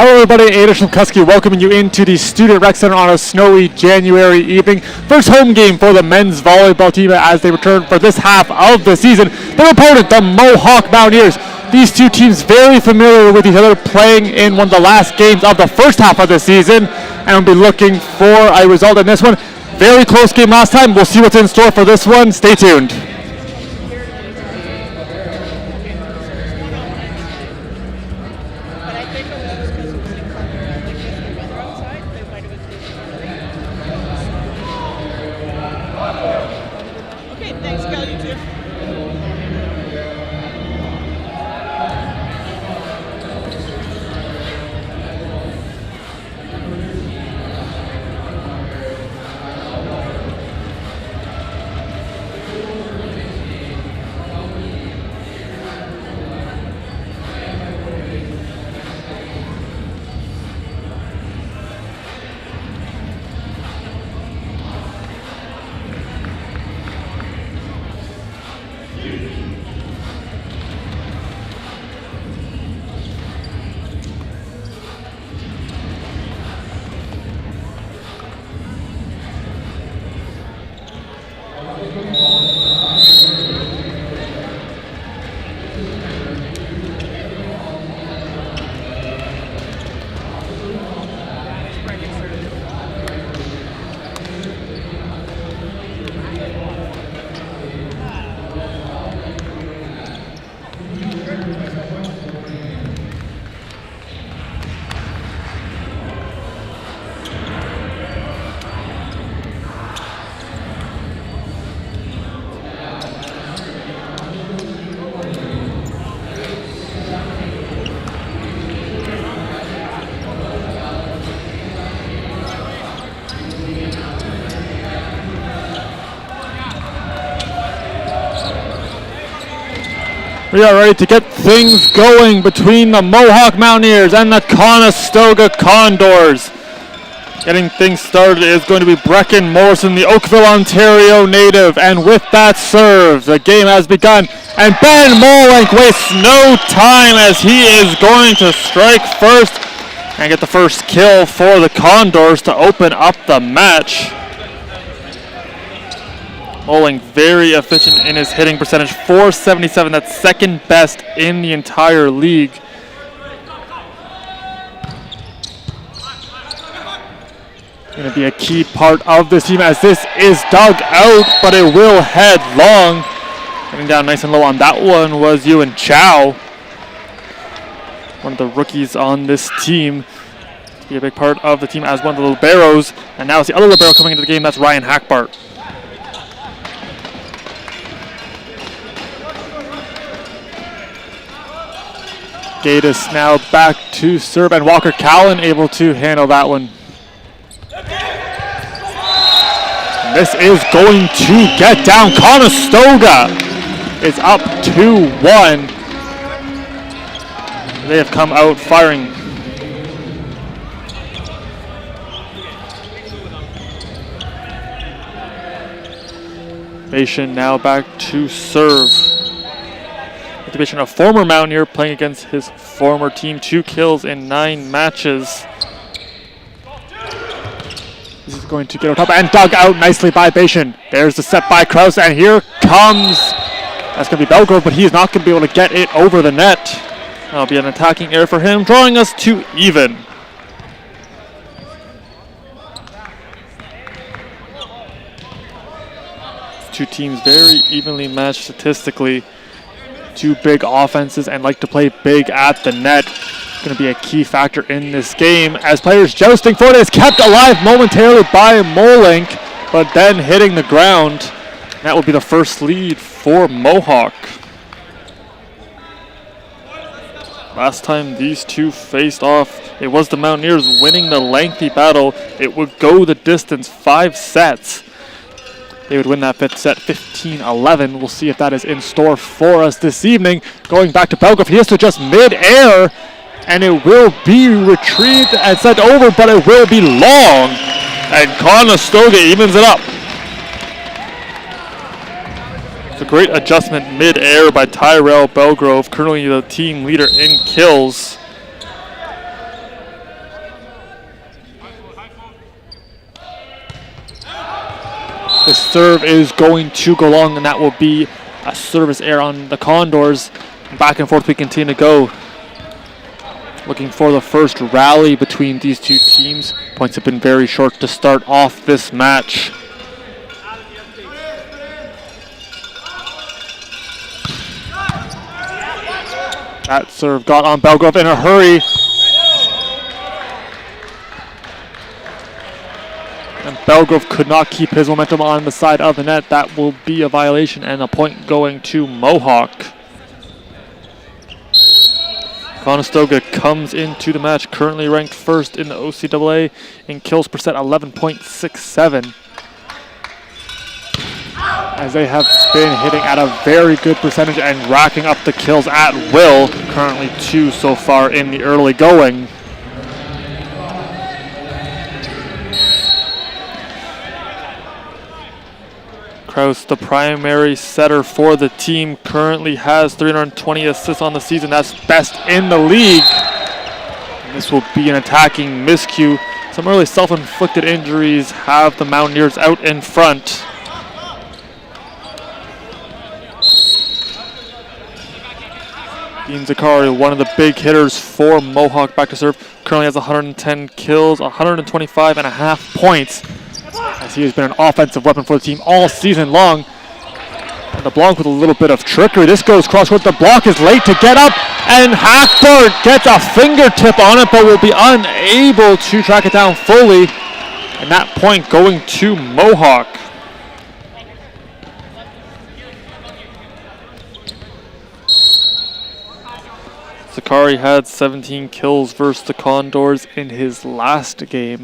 Hello everybody, Ada Shlemkuski welcoming you into the Student Rec Center on a snowy January evening. First home game for the men's volleyball team as they return for this half of the season. Their opponent, the Mohawk Mountaineers. These two teams very familiar with each other, playing in one of the last games of the first half of the season, and we'll be looking for a result in this one. Very close game last time. We'll see what's in store for this one. Stay tuned. We are ready to get things going between the Mohawk Mountaineers and the Conestoga Condors. Getting things started is going to be Brecken Morrison, the Oakville, Ontario native. And with that serve, the game has begun. And Ben Molenk wastes no time as he is going to strike first and get the first kill for the Condors to open up the match. Molenk very efficient in his hitting percentage, .477. That's second best in the entire league. Going to be a key part of this team as this is dug out, but it will head long. Getting down nice and low on that one was Yuan Chow, one of the rookies on this team. To be a big part of the team as one of the liberos. And now it's the other libero coming into the game, that's Ryan Hackbart. Gatus now back to serve, and Walker Callan able to handle that one. This is going to get down. Conestoga is up 2-1. They have come out firing. Bashan now back to serve. A former Mountaineer playing against his former team, 2 kills in 9 matches. This is going to get on top and dug out nicely by Bashan. There's the set by Krause, and here comes, that's going to be Belgrove, but he is not going to be able to get it over the net. That'll be an attacking error for him, drawing us to even. Two teams very evenly matched statistically. Two big offenses and like to play big at the net. Going to be a key factor in this game as players jousting for it is kept alive momentarily by Molenk, but then hitting the ground. That will be the first lead for Mohawk. Last time these two faced off, it was the Mountaineers winning the lengthy battle. It would go the distance, 5 sets. They would win that 5th set 15-11. We'll see if that is in store for us this evening. Going back to Belgrove, he has to adjust mid-air, and it will be retrieved and sent over, but it will be long. And Conestoga evens it up. It's a great adjustment mid-air by Tyrell Belgrove, currently the team leader in kills. The serve is going to go long, and that will be a service error on the Condors. Back and forth we continue to go. Looking for the first rally between these two teams. Points have been very short to start off this match. That serve got on Belgrove in a hurry. And Belgrove could not keep his momentum on the side of the net. That will be a violation and a point going to Mohawk. Conestoga comes into the match currently ranked first in the OCAA in kills per set, 11.67. As they have been hitting at a very good percentage and racking up the kills at will. Currently 2 so far in the early going. Kraus, the primary setter for the team, currently has 320 assists on the season. That's best in the league. And this will be an attacking miscue. Some early self-inflicted injuries have the Mountaineers out in front. Dean Zakari, one of the big hitters for Mohawk, back to serve, currently has 110 kills, 125.5 points. As he has been an offensive weapon for the team all season long. And the block with a little bit of trickery. This goes cross court. The block is late to get up, and Hackberg gets a fingertip on it, but will be unable to track it down fully. And that point going to Mohawk. Zakari had 17 kills versus the Condors in his last game.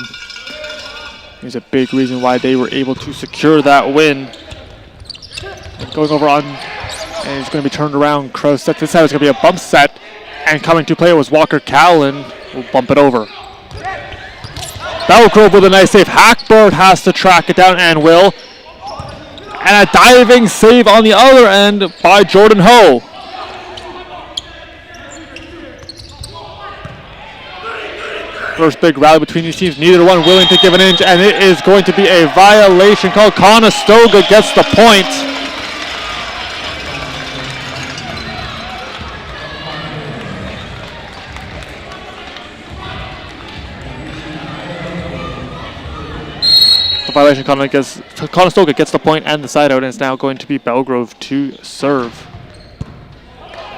Here's a big reason why they were able to secure that win. And going over on, and it's going to be turned around. Kraus set this out. It's going to be a bump set, and coming to play was Walker Callan. Will bump it over. Belgrove with a nice save. Hackberg has to track it down and will. And a diving save on the other end by Jordan Ho. First big rally between these teams, neither one willing to give an inch, and it is going to be a violation called. Conestoga gets the point. The violation, Conestoga gets the point and the side out, and it's now going to be Belgrove to serve.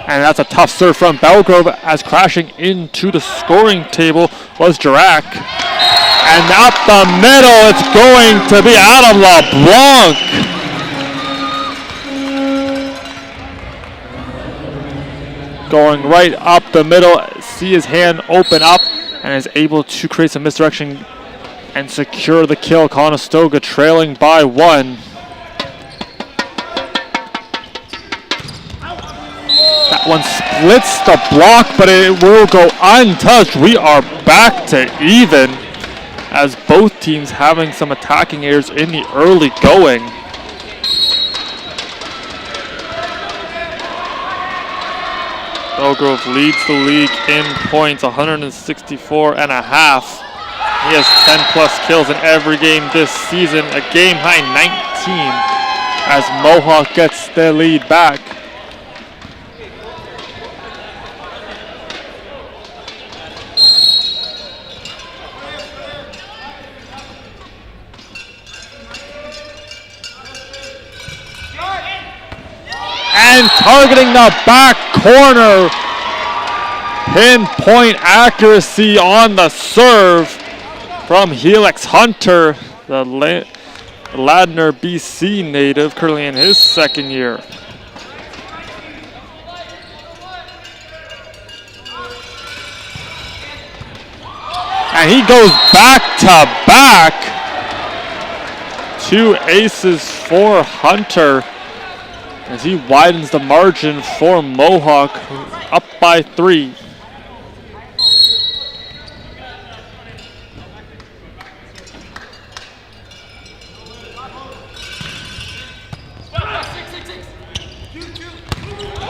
And that's a tough serve from Belgrove, as crashing into the scoring table was Dirac. And up the middle, it's going to be Adam LeBlanc. Going right up the middle, see his hand open up, and is able to create some misdirection and secure the kill. Conestoga trailing by 1. That one splits the block, but it will go untouched. We are back to even, as both teams having some attacking errors in the early going. Belgrove leads the league in points, 164.5. He has 10 plus kills in every game this season, a game high 19, as Mohawk gets the lead back. And targeting the back corner. Pinpoint accuracy on the serve from Helix Hunter, the Ladner, BC native, currently in his second year. And he goes back to back. 2 aces for Hunter, as he widens the margin for Mohawk, up by 3.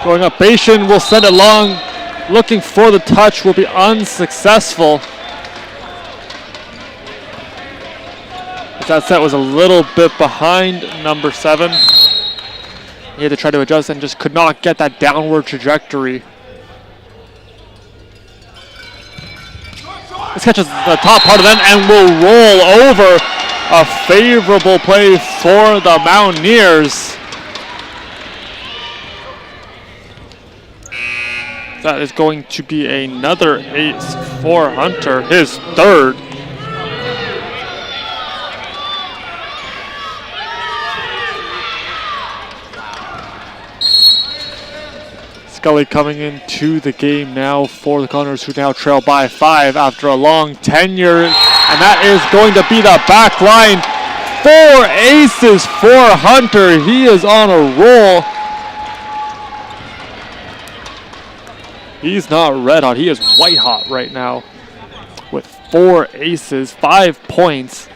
Going up, Bashan will send it long, looking for the touch, will be unsuccessful. That set was a little bit behind number 7. He had to try to adjust and just could not get that downward trajectory. This catches the top part of them and will roll over. A favorable play for the Mountaineers. That is going to be another ace for Hunter, his 3rd. Scully coming into the game now for the Condors, who now trail by 5 after a long tenure. And that is going to be the back line. 4 aces for Hunter. He is on a roll. He's not red hot. He is white hot right now with 4 aces, 5 points.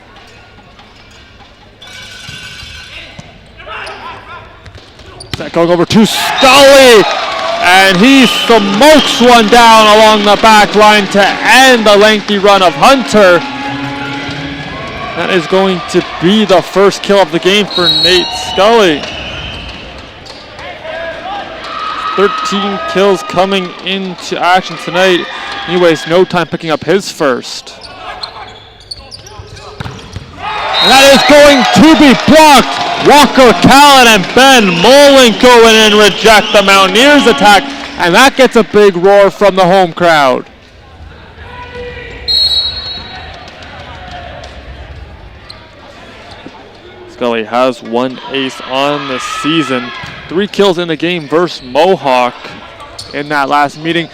That going over to Scully. And he smokes one down along the back line to end the lengthy run of Hunter. That is going to be the first kill of the game for Nate Scully. 13 kills coming into action tonight. He wastes no time picking up his first. And that is going to be blocked. Walker Callan and Ben Mullen go in and reject the Mountaineers attack, and that gets a big roar from the home crowd. Scully has 1 ace on the season. 3 kills in the game versus Mohawk in that last meeting.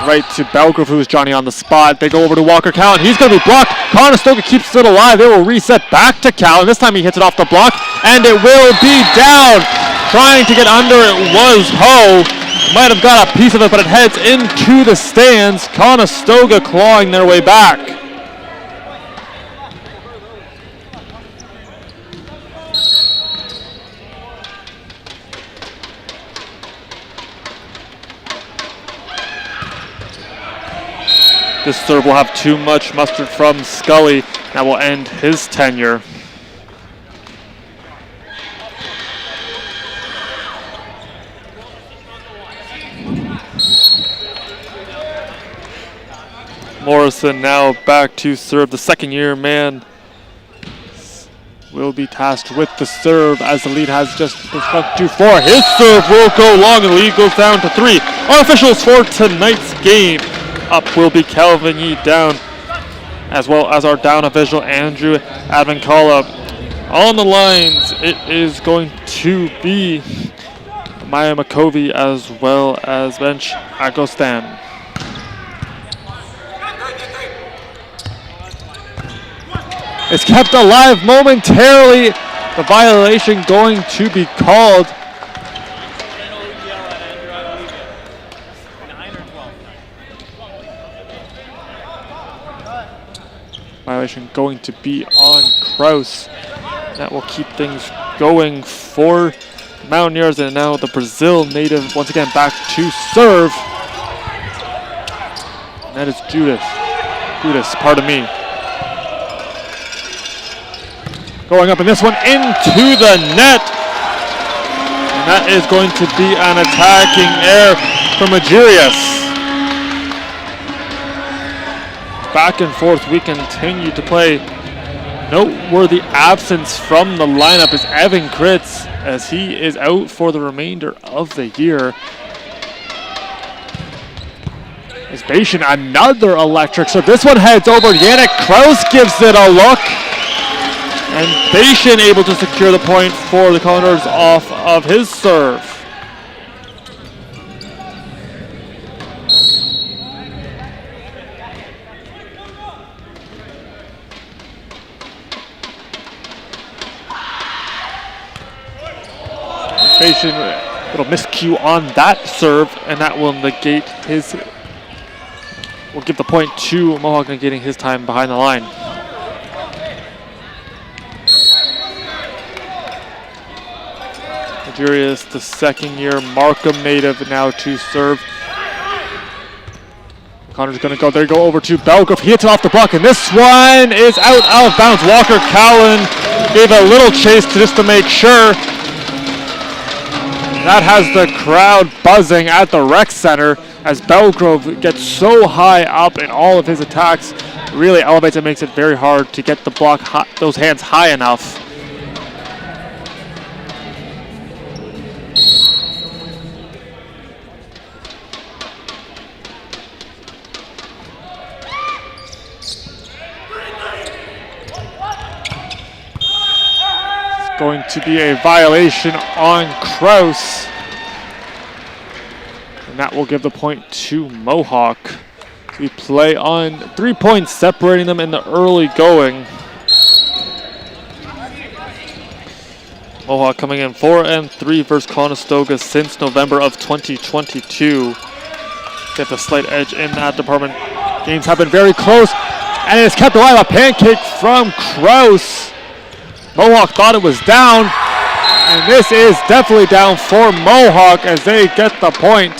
Right to Belgrove, who's Johnny on the spot. They go over to Walker Callan. He's going to be blocked. Conestoga keeps it alive. They will reset back to Callan. This time he hits it off the block, and it will be down. Trying to get under it was Ho. Might have got a piece of it, but it heads into the stands. Conestoga clawing their way back. This serve will have too much mustard from Scully. That will end his tenure. Morrison now back to serve. The 2nd-year man will be tasked with the serve as the lead has just been shrunk to 4. His serve will go long and the lead goes down to 3. Our officials for tonight's game. Up will be Calvin Yee down, as well as our down official Andrew Advincala. On the lines, it is going to be Maya McCovey as well as bench Agostan. It's kept alive momentarily. The violation going to be called. Violation going to be on Kraus. That will keep things going for Mountaineers, and now the Brazil native once again back to serve. And that is Judas, pardon me. Going up in this one into the net. And that is going to be an attacking error from Magirius. Back and forth we continue to play. Noteworthy absence from the lineup is Evan Kritz, as he is out for the remainder of the year. Is Bashan another electric serve? This one heads over. Yannick Kraus gives it a look. And Bashan able to secure the point for the Condors off of his serve. Bashan, a little miscue on that serve, and that will negate his, will give the point to Mohawk, negating his time behind the line. Nigeria's the 2nd-year Markham native now to serve. Condors going to go. They go over to Belgrove. He hits it off the block, and this one is out of bounds. Walker Cowan gave a little chase just to make sure. That has the crowd buzzing at the rec center as Belgrove gets so high up in all of his attacks. Really elevates and makes it very hard to get the block those hands high enough. Going to be a violation on Kraus. And that will give the point to Mohawk. We play on 3 points separating them in the early going. Mohawk coming in 4-3 versus Conestoga since November of 2022. They have the slight edge in that department. Games have been very close, and it's kept alive. A pancake from Kraus. Mohawk thought it was down, and this is definitely down for Mohawk as they get the point.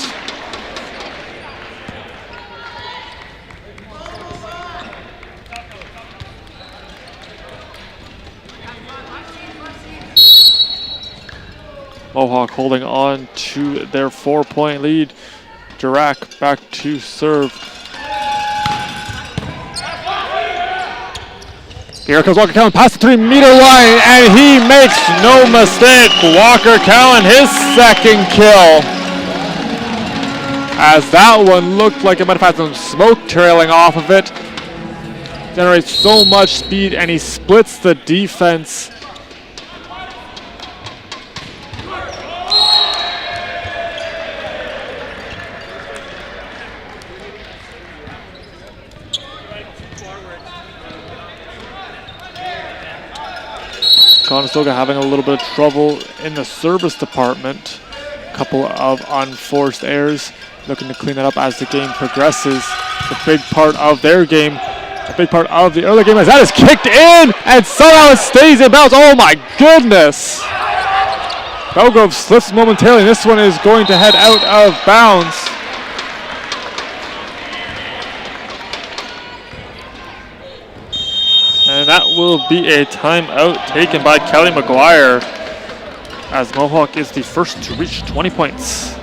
Mohawk holding on to their 4-point lead. Dirac back to serve. Here comes Walker Cowan past the 3-meter line, and he makes no mistake. Walker Cowan, his second kill. As that one looked like it might have had some smoke trailing off of it. Generates so much speed, and he splits the defense. Conestoga having a little bit of trouble in the service department. A couple of unforced errors. Looking to clean that up as the game progresses. The big part of their game, a big part of the early game, as that is kicked in and somehow it stays in bounds. Oh my goodness! Belgrove slips momentarily. This one is going to head out of bounds. And that will be a timeout taken by Kelly McGuire as Mohawk is the first to reach 20 points.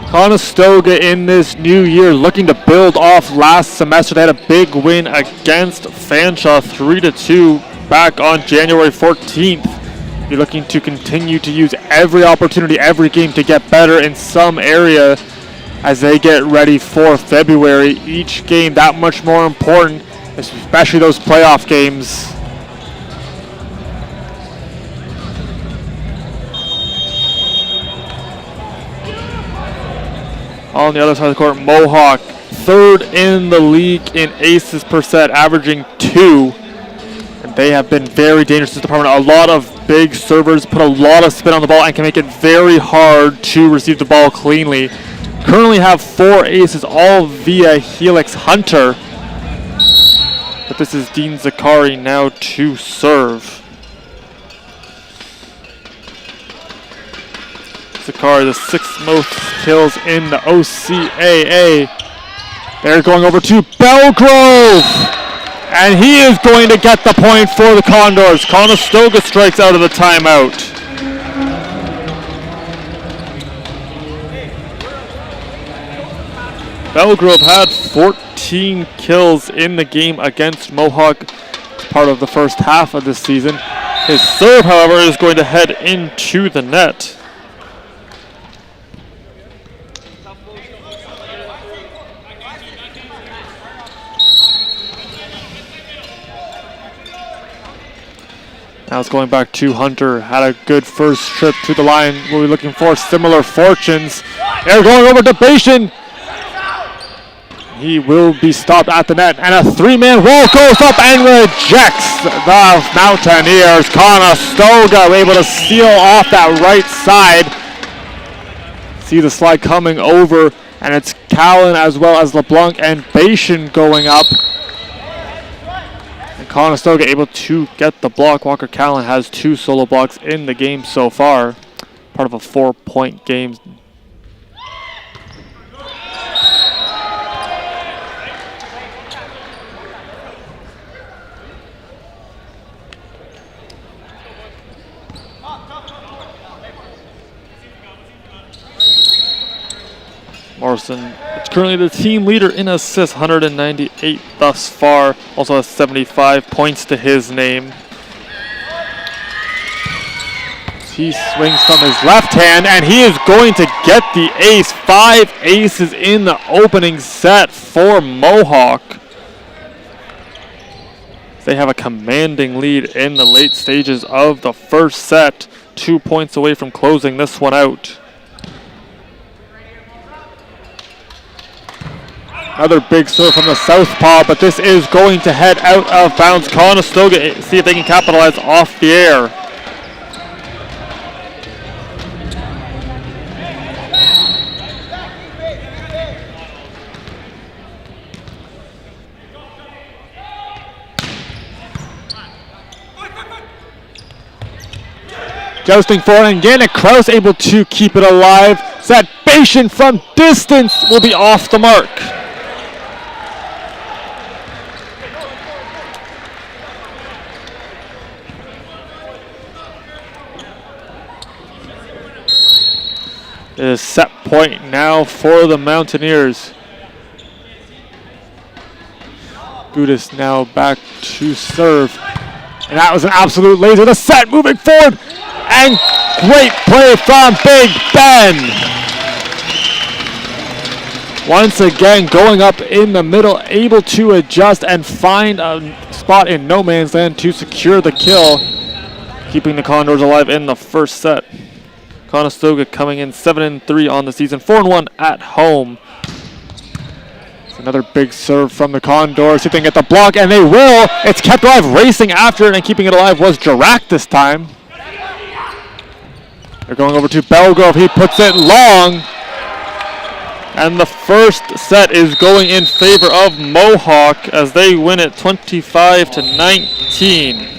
Conestoga in this new year looking to build off last semester. They had a big win against Fanshawe 3-2 back on January 14th. You're looking to continue to use every opportunity, every game to get better in some area as they get ready for February. Each game that much more important, especially those playoff games. On the other side of the court, Mohawk, third in the league in aces per set, averaging 2. And they have been very dangerous in this department. A lot of big servers, put a lot of spin on the ball, and can make it very hard to receive the ball cleanly. Currently have 4 aces, all via Helix Hunter. But this is Dean Zakari now to serve. Zakari, the 6th most kills in the OCAA. They're going over to Belgrove, and he is going to get the point for the Condors. Conestoga strikes out of the timeout. Belgrove had 14 kills in the game against Mohawk, part of the first half of this season. His serve, however, is going to head into the net. Now it's going back to Hunter. Had a good first trip to the line. We'll be looking for similar fortunes. They're going over to Bashan. he will be stopped at the net. And a three-man wall goes up and rejects the Mountaineers. Conestoga able to seal off that right side. See the slide coming over, and it's Callan as well as LeBlanc and Bashan going up. And Conestoga able to get the block. Walker Callan has 2 solo blocks in the game so far. Part of a 4-point game. Morrison is currently the team leader in assists, 198 thus far. Also has 75 points to his name. He swings from his left hand, and he is going to get the ace. 5 aces in the opening set for Mohawk. They have a commanding lead in the late stages of the first set. 2 points away from closing this one out. Another big serve from the southpaw, but this is going to head out of bounds. Conestoga, see if they can capitalize off the air. Jousting forward, and Yannick Kraus able to keep it alive. That Bashan from distance will be off the mark. It is set point now for the Mountaineers. Budis now back to serve. And that was an absolute laser. The set moving forward. And great play from Big Ben. Once again going up in the middle, able to adjust and find a spot in no man's land to secure the kill. Keeping the Condors alive in the first set. Conestoga coming in 7-3 on the season, 4-1 at home. It's another big serve from the Condors. See if they can get the block, and they will. It's kept alive, racing after it, and keeping it alive was Jirac this time. They're going over to Belgrove. He puts it long. And the first set is going in favor of Mohawk as they win it 25-19.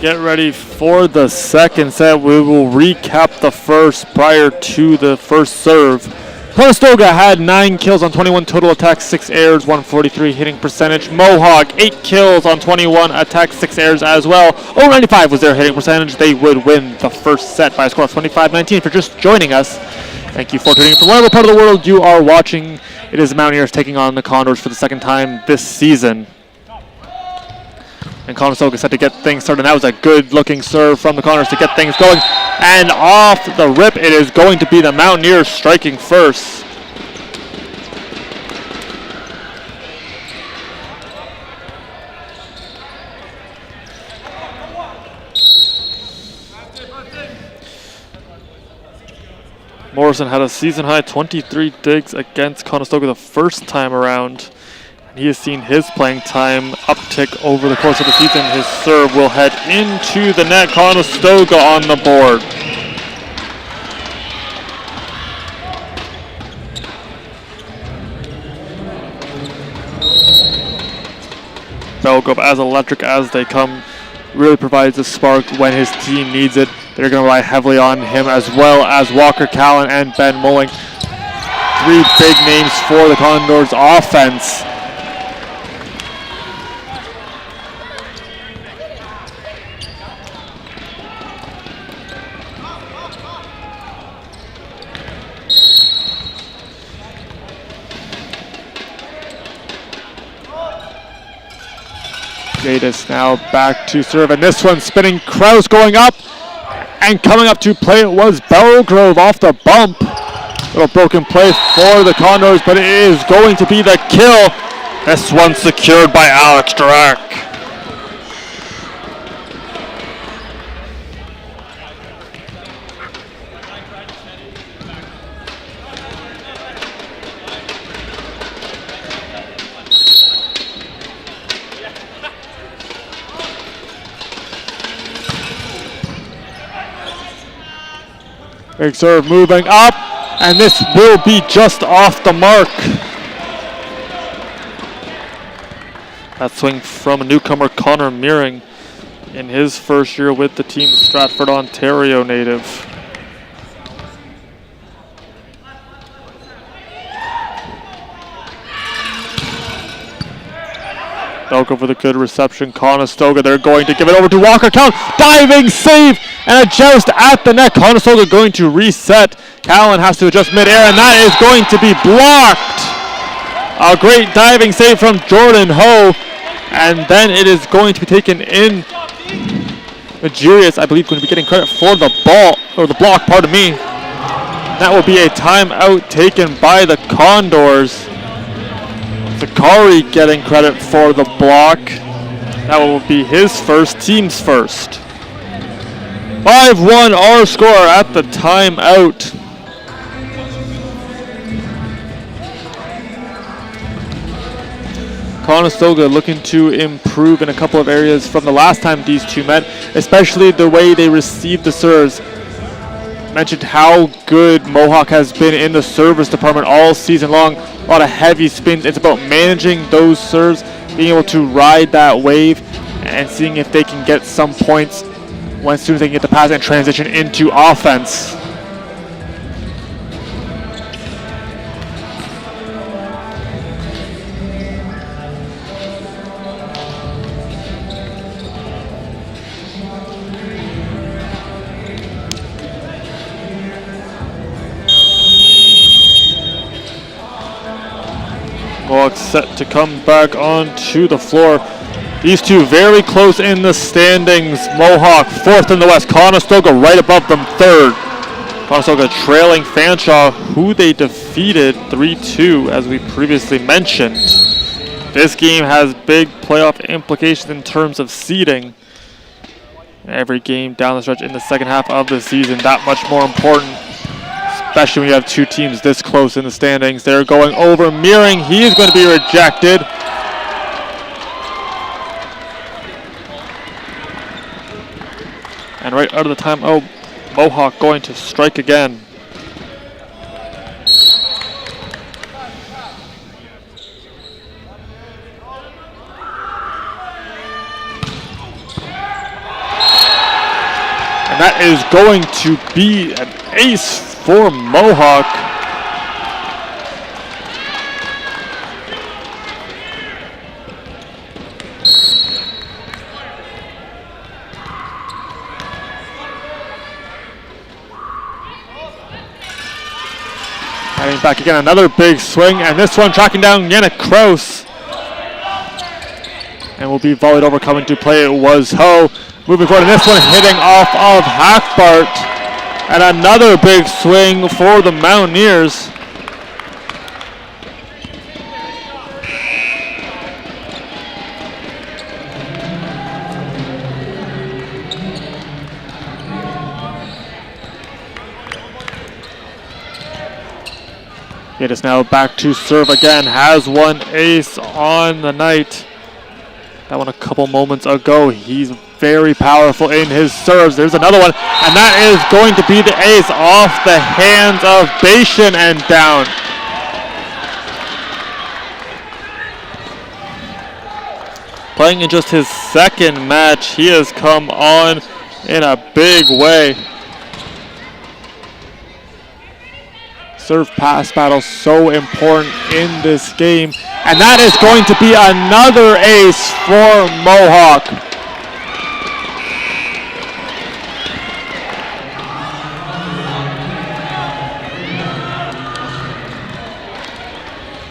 get ready for the second set. We will recap the first prior to the first serve. Conestoga had 9 kills on 21 total attacks, 6 errors, 143 hitting percentage. Mohawk, 8 kills on 21 attacks, 6 errors as well. 0.95 was their hitting percentage. They would win the first set by a score of 25-19. For just joining us, thank you for tuning in. From whatever part of the world you are watching, it is the Mountaineers taking on the Condors for the second time this season. And Conestoga set to get things started. That was a good-looking serve from the Condors to get things going. And off the rip, it is going to be the Mountaineers striking first. Morrison had a season-high 23 digs against Conestoga the first time around. He has seen his playing time uptick over the course of the season. His serve will head into the net. Conestoga on the board. Bell go up as electric as they come. Really provides a spark when his team needs it. They're going to rely heavily on him, as well as Walker Callan and Ben Mulling. 3 big names for the Condors offense. Jadis now back to serve, and this one spinning. Kraus going up, and coming up to play it was Belgrove off the bump. Little broken play for the Condors, but it is going to be the kill. This one secured by Alex Durack. Big serve moving up, and this will be just off the mark. That swing from a newcomer, Connor Meering, in his first year with the team, Stratford, Ontario native. Belko with a good reception. Conestoga, they're going to give it over to Walker Callan. Diving save and a joust at the net. Conestoga going to reset. Callan has to adjust midair, and that is going to be blocked. A great diving save from Jordan Ho, and then it is going to be taken in. Magirius, I believe, going to be getting credit for the ball, or the block, pardon me. That will be a timeout taken by the Condors. Zakari getting credit for the block. That will be his first, team's first. 5-1 our score at the timeout. Conestoga looking to improve in a couple of areas from the last time these two met, especially the way they received the serves. Mentioned how good Mohawk has been in the service department all season long. A lot of heavy spins. It's about managing those serves, being able to ride that wave, and seeing if they can get some points as soon as they can get the pass and transition into offense. Mohawk set to come back onto the floor. These two very close in the standings. Mohawk 4th in the West. Conestoga right above them 3rd. Conestoga trailing Fanshawe, who they defeated 3-2 as we previously mentioned. This game has big playoff implications in terms of seeding. Every game down the stretch in the second half of the season, that much more important. Especially when you have two teams this close in the standings. They're going over Meering. He is going to be rejected. And right out of the timeout, Mohawk going to strike again. that is going to be an ace for Mohawk. Heading back again, another big swing, and this one tracking down Yannick Kraus. And will be volleyed over, coming to play. It was Ho. Moving forward, and this one hitting off of Hackbart. And another big swing for the Mountaineers. It is now back to serve again. Has one ace on the night. That one a couple moments ago. He's very powerful in his serves. There's another one, and that is going to be the ace off the hands of Bashan and down. Playing in just his second match, he has come on in a big way. Serve pass battle so important in this game, and that is going to be another ace for Mohawk.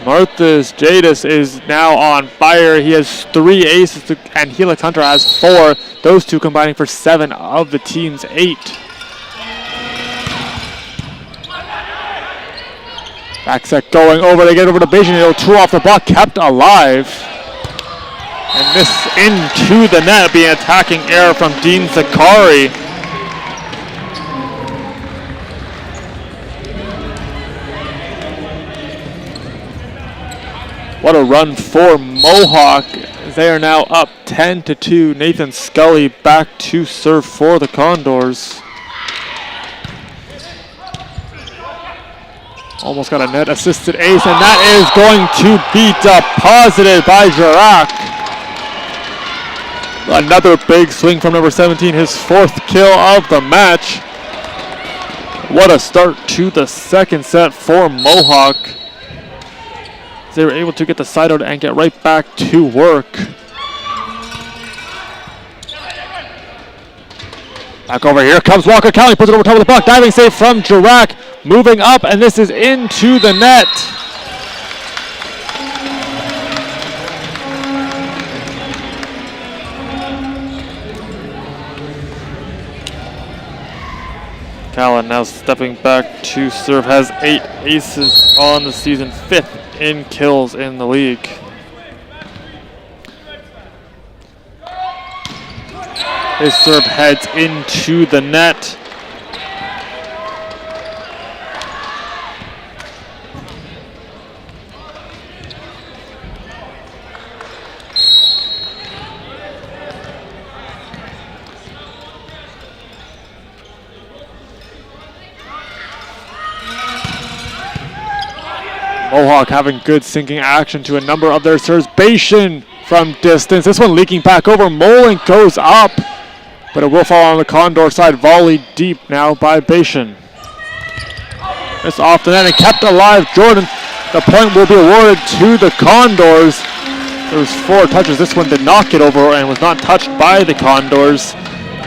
Martha's Jadis is now on fire. He has 3 aces, and Helix Hunter has 4. Those two combining for 7 of the team's 8. Back set going over, they get over to Bashan, he'll 2 off the block, kept alive. And this into the net, being attacking error from Dean Zakari. What a run for Mohawk. They are now up 10-2. Nathan Scully back to serve for the Condors. Almost got a net assisted ace, and that is going to be deposited by Jirac. Another big swing from number 17, his 4th kill of the match. What a start to the second set for Mohawk. They were able to get the side out and get right back to work. Back over here comes Walker County, puts it over top of the block, diving save from Jirac. Moving up, and this is into the net. Callan now stepping back to serve, has 8 aces on the season, 5th in kills in the league. His serve heads into the net. Mohawk having good sinking action to a number of their serves. Bashan from distance. This one leaking back over. Molink goes up, but it will fall on the Condor side. Volley deep now by Bashan. This off the net and kept alive. Jordan, the point will be awarded to the Condors. There was 4 touches. This one did not get over and was not touched by the Condors.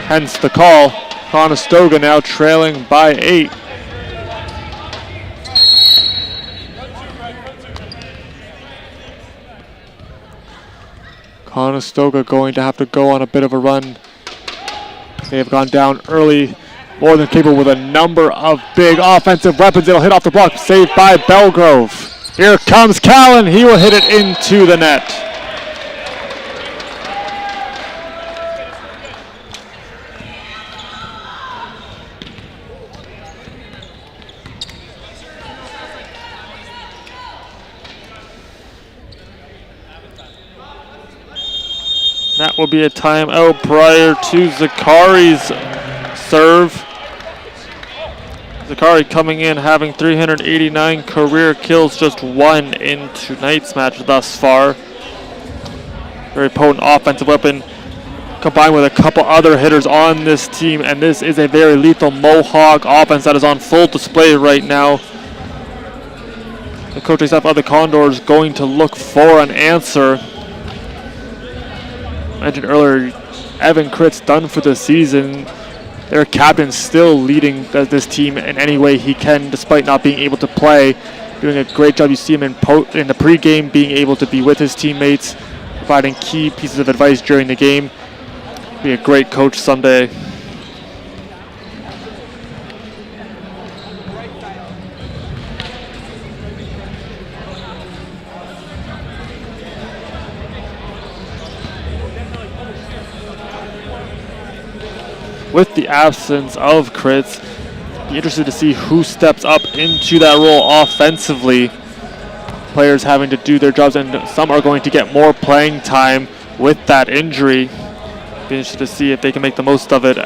Hence the call. Conestoga now trailing by 8. Conestoga going to have to go on a bit of a run. They have gone down early, more than capable with a number of big offensive weapons. It'll hit off the block, saved by Belgrove. Here comes Callan, he will hit it into the net. That will be a timeout prior to Zakari's serve. Zakari coming in having 389 career kills, just 1 in tonight's match thus far. Very potent offensive weapon. combined with a couple other hitters on this team, and this is a very lethal Mohawk offense that is on full display right now. The coaching staff of the Condors going to look for an answer. I mentioned earlier, Evan Critt's done for the season. Their captain still leading this team in any way he can, despite not being able to play. Doing a great job. You see him in the pregame, being able to be with his teammates, providing key pieces of advice during the game. Be a great coach someday. With the absence of Crits, be interested to see who steps up into that role offensively. Players having to do their jobs, and some are going to get more playing time with that injury. Be interested to see if they can make the most of it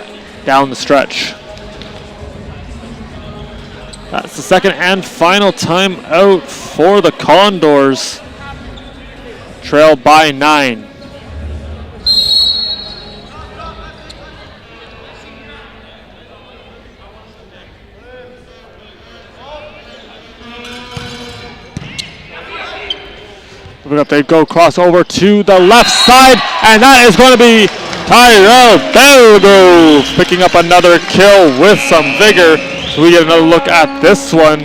down the stretch. That's the second and final time out for the Condors. Trail by 9. Moving up, they go crossover to the left side, and that is going to be Tyrell Belgrove picking up another kill with some vigor. So we get another look at this one.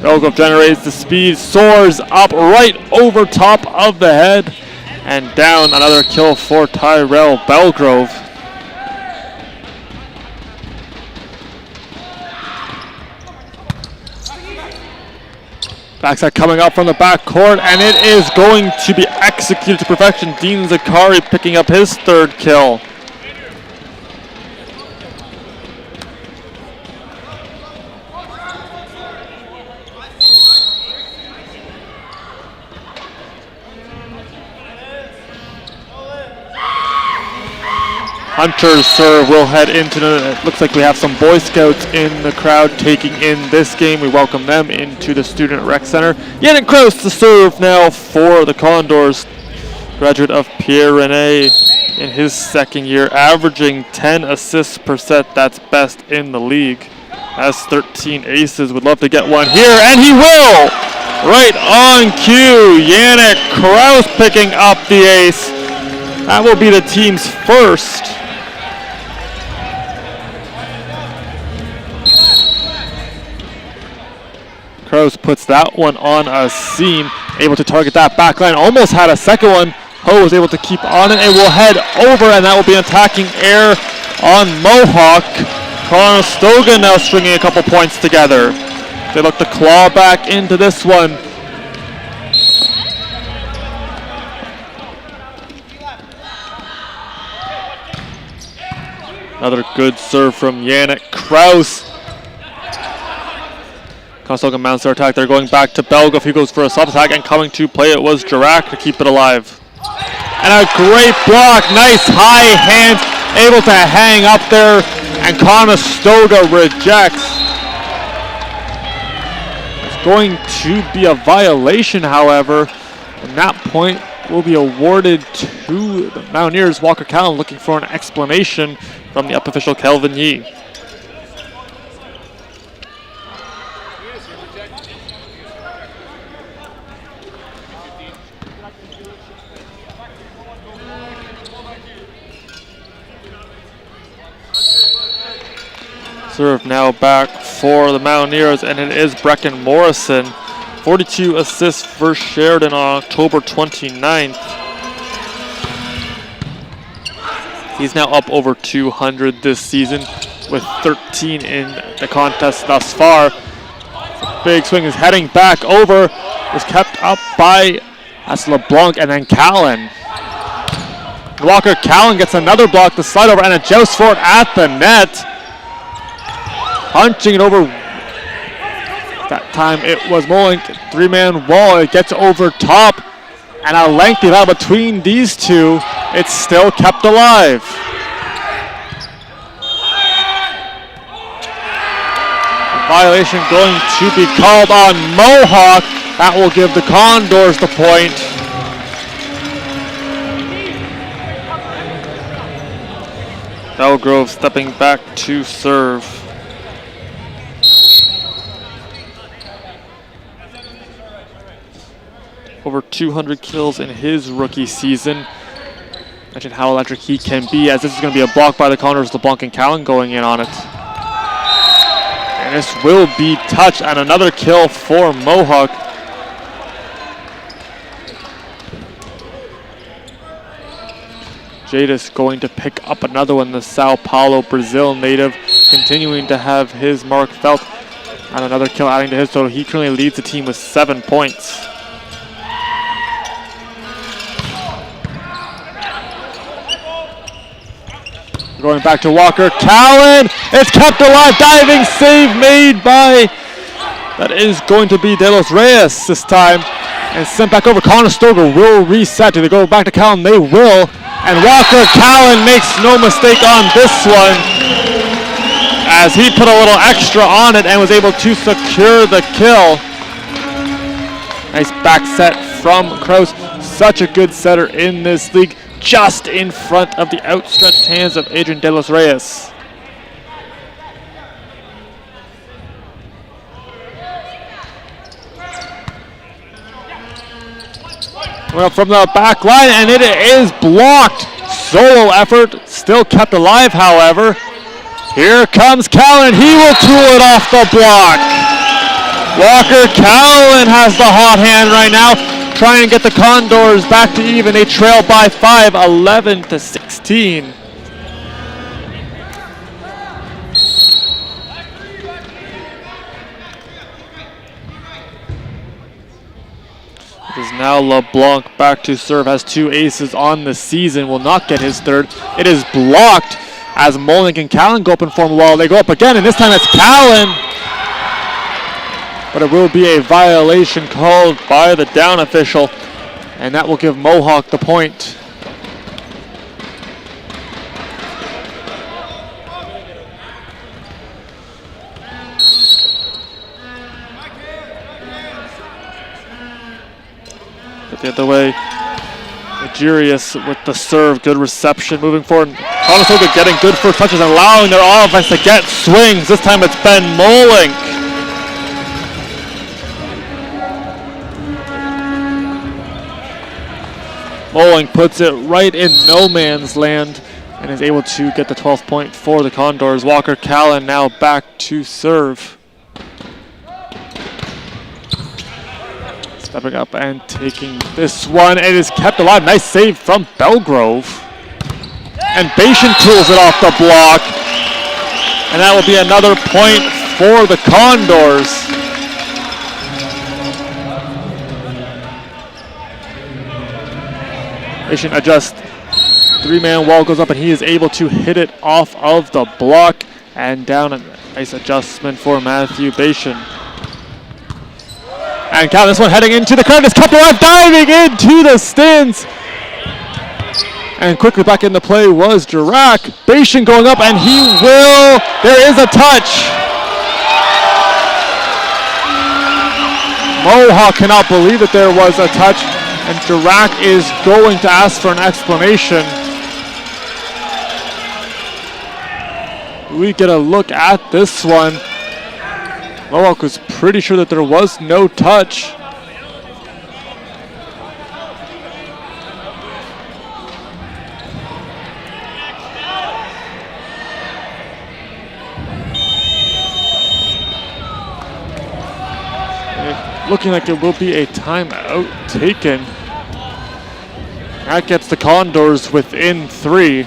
Belgrove generates the speed, soars up right over top of the head, and down. Another kill for Tyrell Belgrove. Backside coming up from the back court, and it is going to be executed to perfection. Dean Zakari picking up his third kill. Hunter's serve will head into it looks like we have some Boy Scouts in the crowd taking in this game. We welcome them into the Student Rec Center. Yannick Kraus to serve now for the Condors. Graduate of Pierre Rene in his second year, averaging 10 assists per set. That's best in the league. Has 13 aces. Would love to get one here, and he will! Right on cue. Yannick Kraus picking up the ace. That will be the team's first. Kraus puts that one on a seam, able to target that back line. Almost had a second one. Ho was able to keep on it. It will head over, and that will be an attacking error on Mohawk. Conestoga now stringing a couple points together. They look to claw back into this one. Another good serve from Yannick Kraus. Conestoga mounts their attack. They're going back to Belgrove. He goes for a soft attack, and coming to play it was Jirac to keep it alive. And a great block. Nice high hand. Able to hang up there, and Conestoga rejects. It's going to be a violation, however, and that point will be awarded to the Mountaineers. Walker Callan looking for an explanation from the up official Kelvin Yee. Serve now back for the Mountaineers, and it is Brecken Morrison. 42 assists for Sheridan on October 29th. He's now up over 200 this season with 13 in the contest thus far. Big swing is heading back over. Was kept up by LeBlanc and then Callan. Walker Callan gets another block to slide over, and a joust for it at the net. Punching it over. That time it was Molink. Three-man wall. It gets over top. And a lengthy battle between these two. It's still kept alive. A violation going to be called on Mohawk. That will give the Condors the point. Belgrove stepping back to serve. Over 200 kills in his rookie season. Imagine how electric he can be, as this is going to be a block by the Condors. LeBlanc and Callan going in on it. And this will be touched, and another kill for Mohawk. Jadis going to pick up another one, the Sao Paulo, Brazil native, continuing to have his mark felt. And another kill adding to his total. He currently leads the team with 7 points. Going back to Walker. Callan! It's kept alive. Diving save made by... That is going to be De Los Reyes this time. And sent back over. Conestoga will reset. Do they go back to Callan? They will. And Walker Callan makes no mistake on this one, as he put a little extra on it and was able to secure the kill. Nice back set from Kraus. Such a good setter in this league, just in front of the outstretched hands of Adrian De Los Reyes. Coming up from the back line, and it is blocked. Solo effort, still kept alive, however. Here comes Callan. He will tool it off the block. Walker Callan has the hot hand right now, trying to get the Condors back to even. They trail by 5, 11-16. It is now LeBlanc back to serve, has 2 aces on the season, will not get his third. It is blocked as Molink and Callan go up in form while they go up again, and this time it's Callan. But it will be a violation called by the down official, and that will give Mohawk the point. The other way, Nigerius with the serve, good reception, moving forward. Conestoga getting good first touches and allowing their offense to get swings. This time it's Ben Molink. Molink puts it right in no man's land and is able to get the 12th point for the Condors. Walker Callan now back to serve. Stepping up and taking this one. It is kept alive. Nice save from Belgrove. And Bashan tools it off the block. And that will be another point for the Condors. Bashan adjusts. 3-man wall goes up and he is able to hit it off of the block. And down, a nice adjustment for Matthew Bashan. And Cal, this one heading into the crowd, is kept alive, diving into the stands. And quickly back into play was Dirac. Bashan going up, and he will. There is a touch. Mohawk cannot believe that there was a touch, and Dirac is going to ask for an explanation. We get a look at this one. Mohawk was pretty sure that there was no touch. Looking like it will be a timeout taken. That gets the Condors within 3.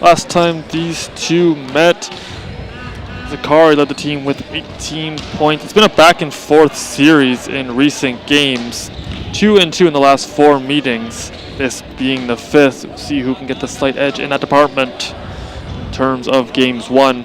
Last time these two met, Zakari led the team with 18 points. It's been a back and forth series in recent games. 2-2 in the last 4 meetings. This being the 5th. We'll see who can get the slight edge in that department in terms of games won.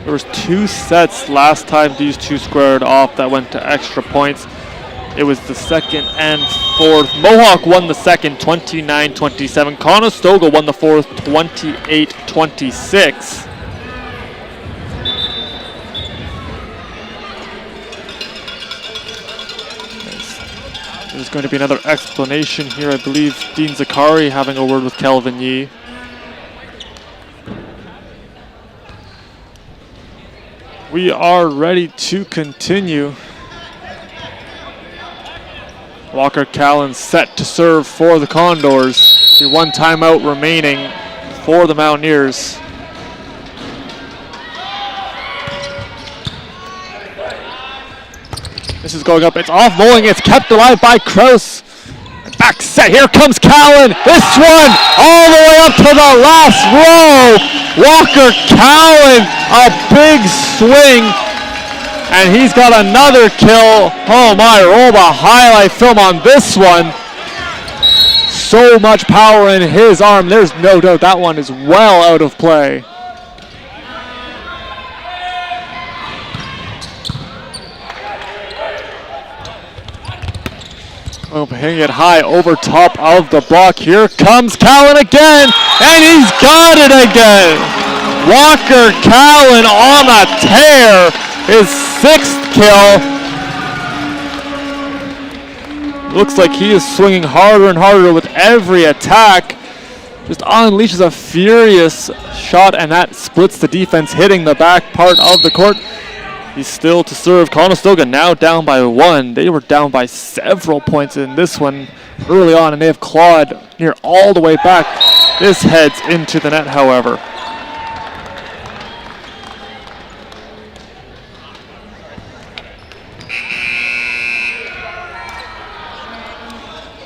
There was 2 sets last time these two squared off that went to extra points. It was the second and fourth. Mohawk won the second, 29-27. Conestoga won the fourth, 28-26. There's going to be another explanation here. I believe Dean Zakari having a word with Kelvin Yee. We are ready to continue. Walker Callan set to serve for the Condors. The 1 timeout remaining for the Mountaineers. This is going up, it's off bowling, it's kept alive by Kraus. Back set, here comes Callan. This one all the way up to the last row. Walker Callan, a big swing. And he's got another kill. Oh my, roll the highlight film on this one. So much power in his arm. There's no doubt that one is well out of play. Oh, hitting it high over top of the block. Here comes Callan again, and he's got it again. Walker Callan on a tear. His 6th kill. Looks like he is swinging harder and harder with every attack. Just unleashes a furious shot, and that splits the defense, hitting the back part of the court. He's still to serve. Conestoga now down by 1. They were down by several points in this one early on, and they have clawed near all the way back. This heads into the net, however.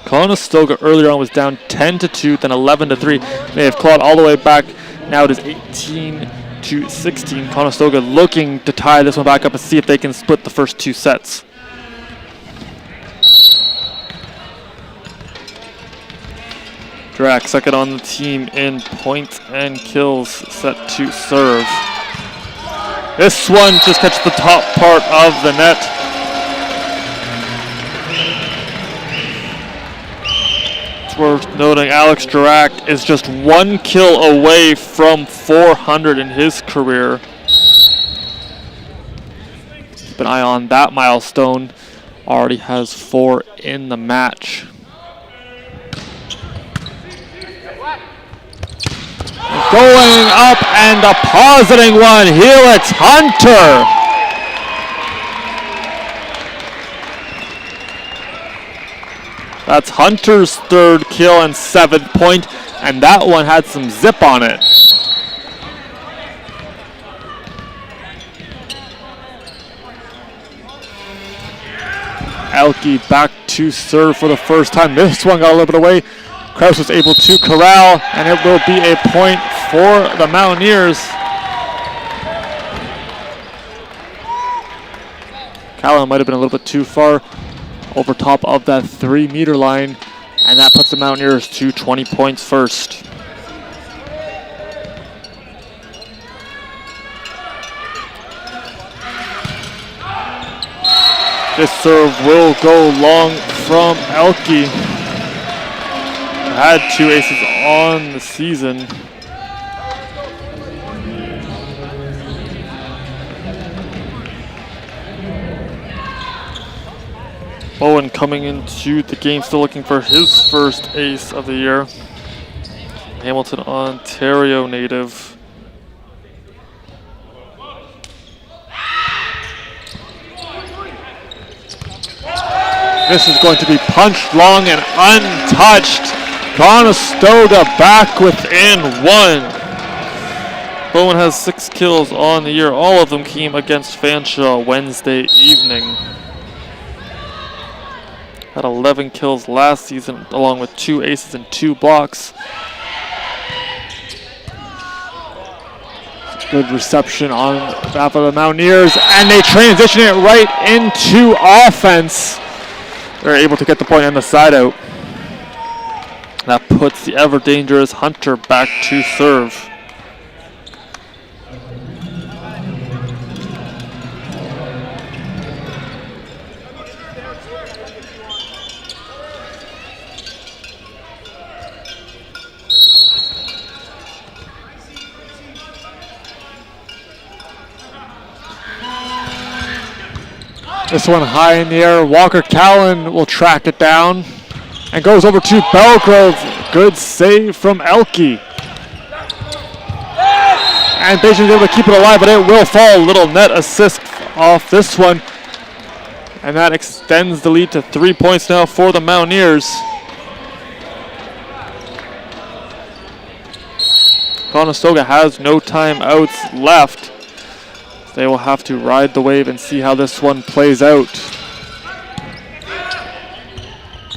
Conestoga earlier on was down 10-2, then 11-3. They have clawed all the way back. Now it is 18-16. Conestoga looking to tie this one back up and see if they can split the first 2 sets. Drac second on the team in points and kills, set to serve. This one just catches the top part of the net. Worth noting, Alex Drac is just 1 kill away from 400 in his career. Keep an eye on that milestone. Already has 4 in the match. Going up and depositing one. Helix Hunter. That's Hunter's 3rd kill and 7th point, and that one had some zip on it. Elke back to serve for the first time. This one got a little bit away. Kraus was able to corral, and it will be a point for the Mountaineers. Callan might have been a little bit too far over top of that 3-meter line, and that puts the Mountaineers to 20 points first. This serve will go long from Elke. Had 2 aces on the season. Bowen coming into the game still looking for his first ace of the year. Hamilton, Ontario native. This is going to be punched long and untouched. Conestoga back within 1. Bowen has 6 kills on the year. All of them came against Fanshawe Wednesday evening. Had 11 kills last season, along with 2 aces and 2 blocks. Good reception on behalf of the Mountaineers, and they transition it right into offense. They're able to get the point on the side out. That puts the ever dangerous Hunter back to serve. This one high in the air. Walker Callan will track it down and goes over to Belgrove. Good save from Elke. And Beijing is able to keep it alive, but it will fall. Little net assist off this one. And that extends the lead to 3 points now for the Mountaineers. Conestoga has no timeouts left. They will have to ride the wave and see how this one plays out.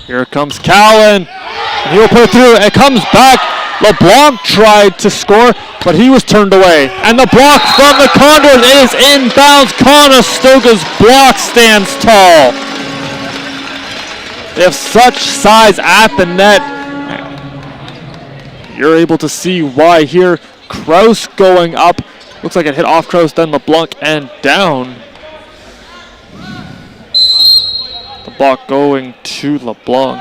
Here comes Callan. And he will put it through. It comes back. LeBlanc tried to score, but he was turned away. And the block from the Condors is inbounds. Conestoga's block stands tall. They have such size at the net. You're able to see why here. Kraus going up. Looks like it hit off Kraus, then LeBlanc and down. The block going to LeBlanc.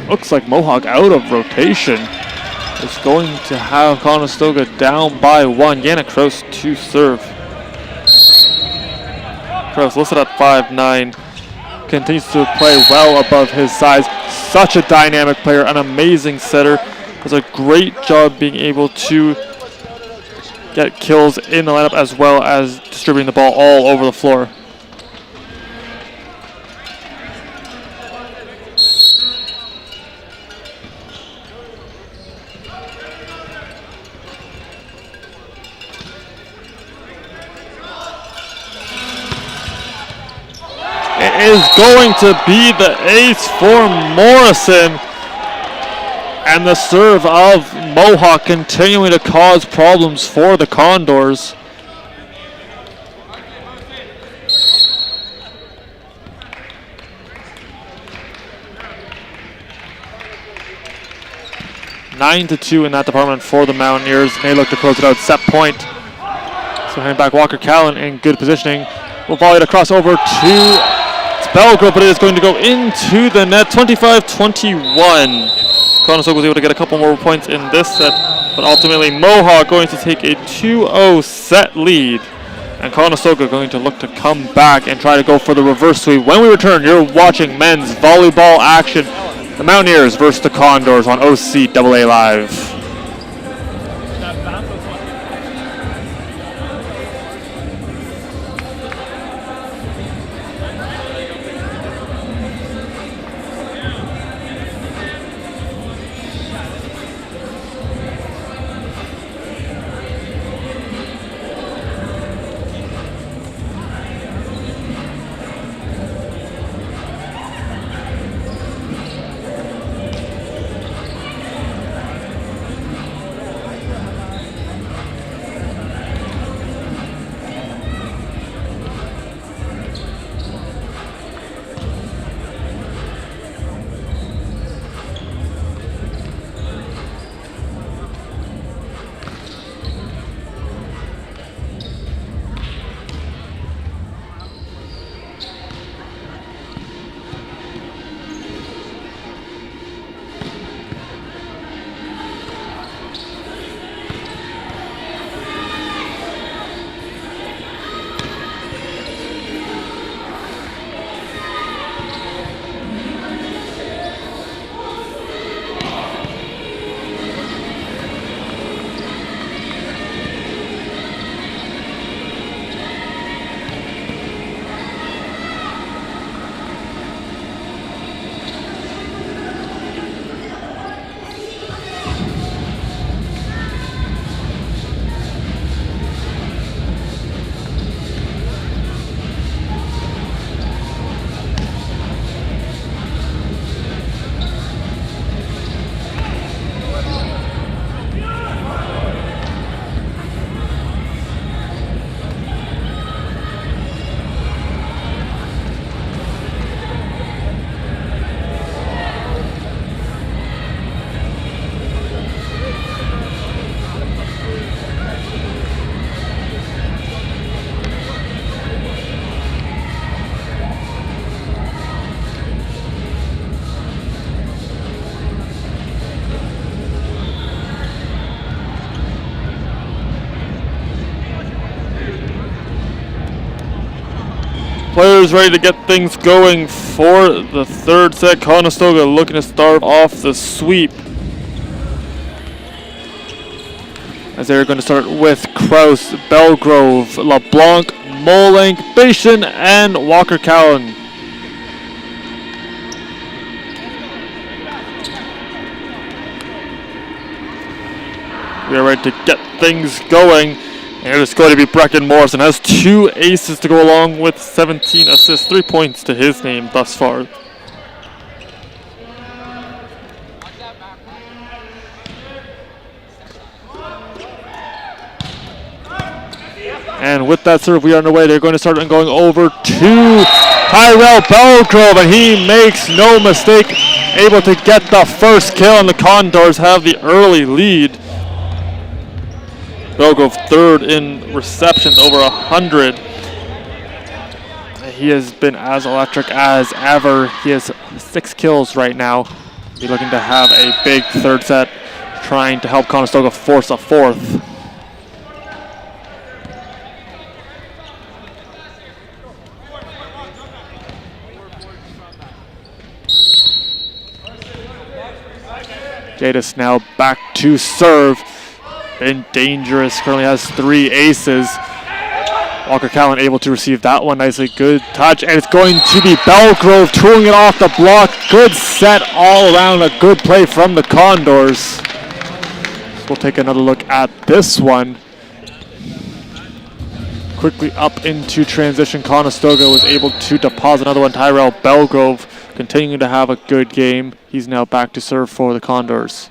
Looks like Mohawk out of rotation is going to have Conestoga down by 1. Yannick Kraus to serve. Kraus listed at 5'9", continues to play well above his size. Such a dynamic player, an amazing setter. Does a great job being able to get kills in the lineup as well as distributing the ball all over the floor. Is going to be the ace for Morrison, and the serve of Mohawk continuing to cause problems for the Condors. Nine to 2 in that department for the Mountaineers. They look to close it out. Set point. So handing back Walker Callan in good positioning. Will volley it across over to Belgrove, but it is going to go into the net. 25-21. Conestoga was able to get a couple more points in this set, but ultimately Mohawk going to take a 2-0 set lead. And Conestoga going to look to come back and try to go for the reverse sweep. When we return, you're watching men's volleyball action. The Mountaineers versus the Condors on OCAA Live. Players ready to get things going for the third set. Conestoga looking to start off the sweep, as they're going to start with Kraus, Belgrove, LeBlanc, Molenk, Bashan, and Walker Cowan. We are ready to get things going. And it's going to be Brecken Morrison. Has 2 aces to go along with 17 assists, 3 points to his name thus far. And with that serve, we are underway. They're going to start going over to Tyrell Belgrove, and he makes no mistake, able to get the first kill, and the Condors have the early lead. Belgrove third in receptions, over 100. He has been as electric as ever. He has 6 kills right now. He's looking to have a big third set, trying to help Conestoga force a fourth. Jadis now back to serve. Been dangerous, currently has 3 aces. Walker Callan able to receive that one nicely. Good touch, and it's going to be Belgrove tooling it off the block. Good set all around, a good play from the Condors. So we'll take another look at this one. Quickly up into transition, Conestoga was able to deposit another one. Tyrell Belgrove continuing to have a good game. He's now back to serve for the Condors.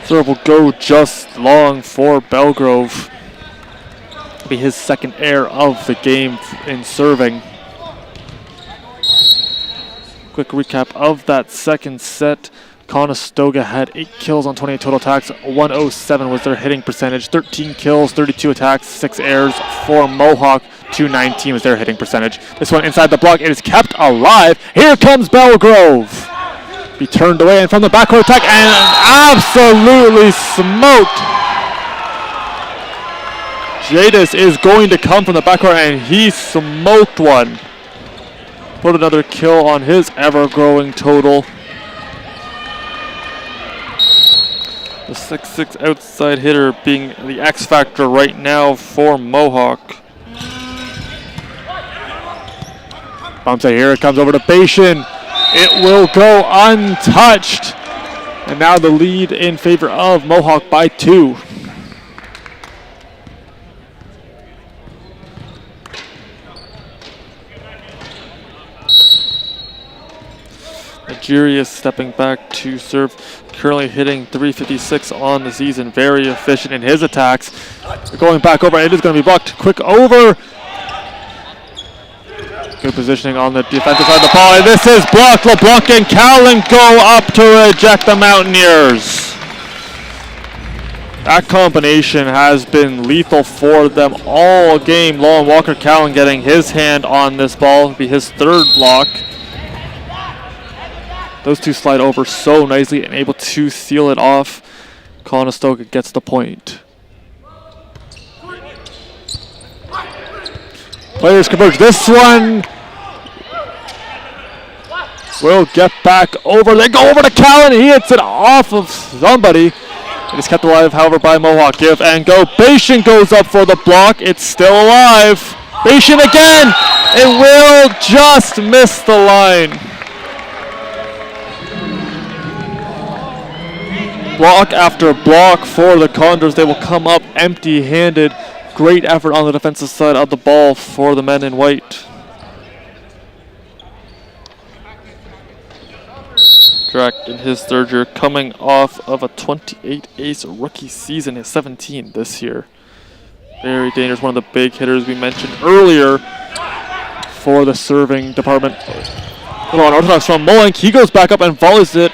Serve will go just long for Belgrove. It'll be his second air of the game in serving. Quick recap of that second set. Conestoga had 8 kills on 28 total attacks. 107 was their hitting percentage. 13 kills, 32 attacks, 6 airs for Mohawk. 219 was their hitting percentage. This one inside the block, it is kept alive. Here comes Belgrove. Be turned away, and from the backcourt attack, and absolutely smoked. Jadis is going to come from the backcourt, and he smoked one. Put another kill on his ever-growing total. The 6'6" outside hitter being the X factor right now for Mohawk. Bumps it, here it comes over to Bashan. It will go untouched. And now the lead in favor of Mohawk by 2. Nigerius stepping back to serve, currently hitting .356 on the season. Very efficient in his attacks. Going back over, it is going to be blocked. Quick over. Good positioning on the defensive side of the ball, and this is blocked. LeBlanc and Callan go up to reject the Mountaineers. That combination has been lethal for them all game long. Walker Callan getting his hand on this ball. It'll be his 3rd block. Those two slide over so nicely and able to seal it off. Conestoga gets the point. Players converge. This one will get back over. They go over to Callan. He hits it off of somebody. It is kept alive, however, by Mohawk. Give and go. Bashan goes up for the block. It's still alive. Bashan again. It will just miss the line. Block after block for the Condors. They will come up empty-handed. Great effort on the defensive side of the ball for the men in white. Drac in his 3rd year, coming off of a 28 ace rookie season, his 17 this year. Very dangerous, one of the big hitters we mentioned earlier for the serving department. Little unorthodox from Molenk. He goes back up and volleys it,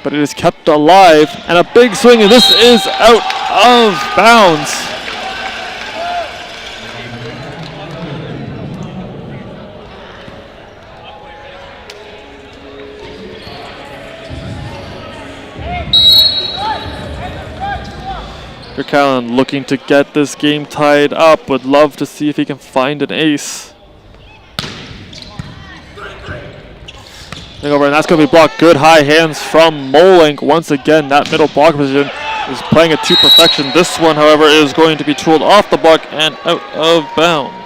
but it is kept alive. And a big swing, and this is out of bounds. Here Callan looking to get this game tied up. Would love to see if he can find an ace. Over, and that's going to be blocked. Good high hands from Molink. Once again, that middle block position is playing it to perfection. This one, however, is going to be tooled off the block and out of bounds.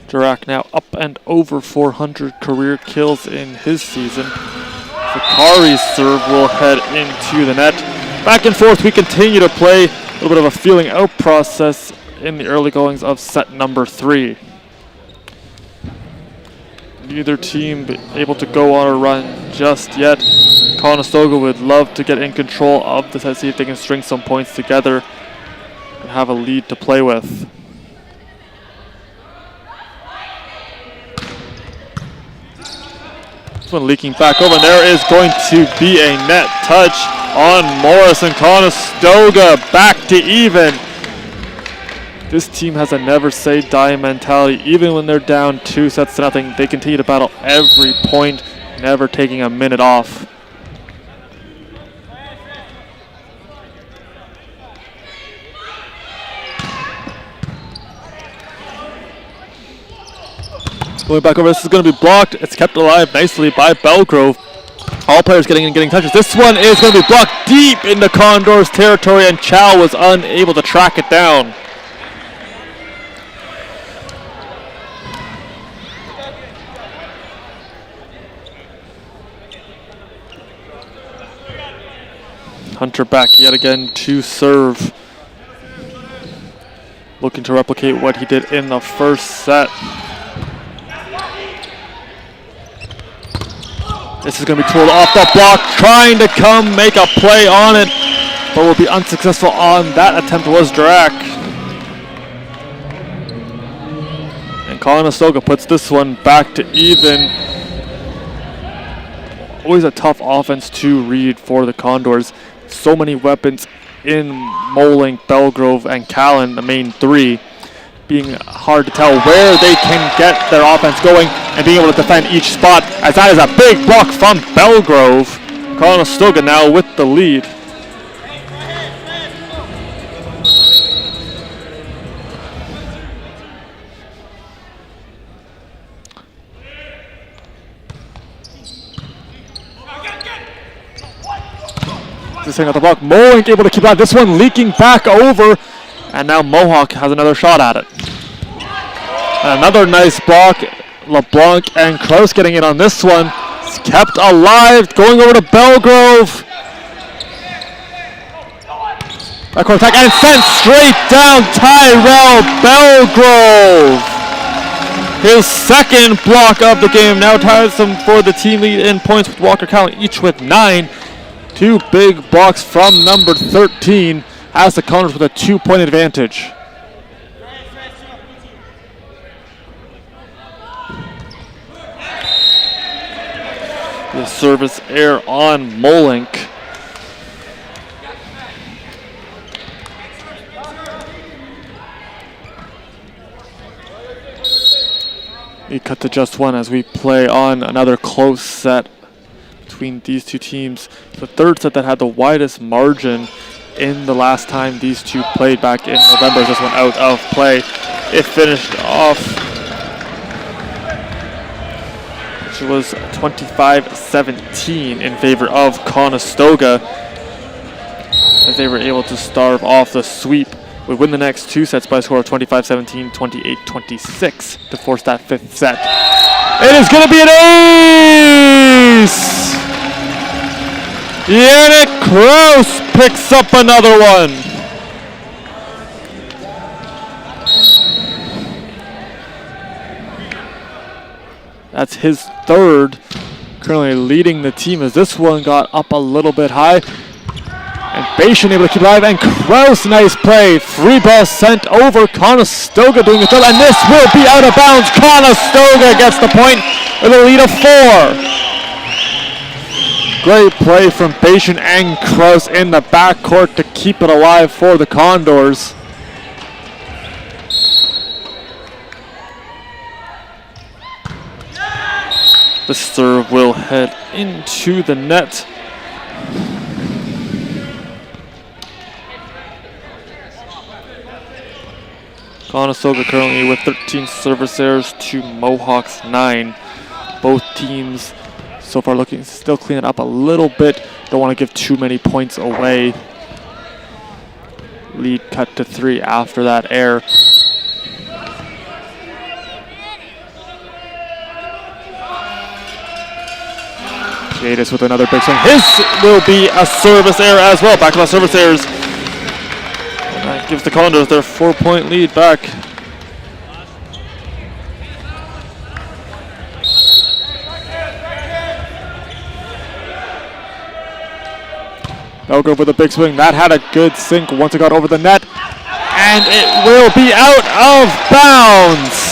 Dirac now up and over 400 career kills in his season. Sakari's serve will head into the net. Back and forth we continue to play. A little bit of a feeling out process in the early goings of set number 3. Neither team able to go on a run just yet. Conestoga would love to get in control of this and see if they can string some points together and have a lead to play with. One leaking back over, and there is going to be a net touch on Morrison. Conestoga back to even. This team has a never say die mentality. Even when they're down 2-0, they continue to battle every point, never taking a minute off. Going back over, this is going to be blocked. It's kept alive nicely by Belgrove. All players getting in, getting touches. This one is going to be blocked deep into Condors territory, and Chow was unable to track it down. Hunter back yet again to serve. Looking to replicate what he did in the first set. This is going to be pulled off the block, trying to come make a play on it, but will be unsuccessful on that attempt was Dirac. And Conestoga puts this one back to even. Always a tough offense to read for the Condors. So many weapons in Molink, Belgrove, and Callan, the main 3. Being hard to tell where they can get their offense going and being able to defend each spot, as that is a big block from Belgrove. Conestoga now with the lead. This thing at the block, Molink able to keep out. This one leaking back over. And now Mohawk has another shot at it. And another nice block. LeBlanc and Kraus getting in on this one. It's kept alive, going over to Belgrove. Backcourt attack and sent straight down Tyrell Belgrove. His second block of the game now ties him for the team lead in points with Walker Callan, each with 9. 2 big blocks from number 13. Has the Condors with a 2-point advantage. The service error on Molink. We cut to just 1 as we play on another close set between these two teams. The third set that had the widest margin in the last time these two played back in November. This one out of play. It finished off, which was 25-17 in favor of Conestoga, as they were able to starve off the sweep. We win the next 2 sets by a score of 25-17, 28-26 to force that 5th set. It is going to be an ace! Yannick Kraus picks up another one. That's his 3rd, currently leading the team as this one got up a little bit high. And Bashan able to keep alive, and Kraus, nice play. Free ball sent over, Conestoga doing the job, and this will be out of bounds. Conestoga gets the point with a lead of 4. Great play from Bashan and Kraus in the backcourt to keep it alive for the Condors. The serve will head into the net. Conestoga currently with 13 service errors to Mohawk's 9. Both teams so far looking to still clean it up a little bit. Don't want to give too many points away. Lead cut to 3 after that error. Jadis with another big swing. His will be a service error as well. Back to the service errors. That gives the Condors their 4-point lead back. Belgrove with a big swing. That had a good sink once it got over the net. And it will be out of bounds.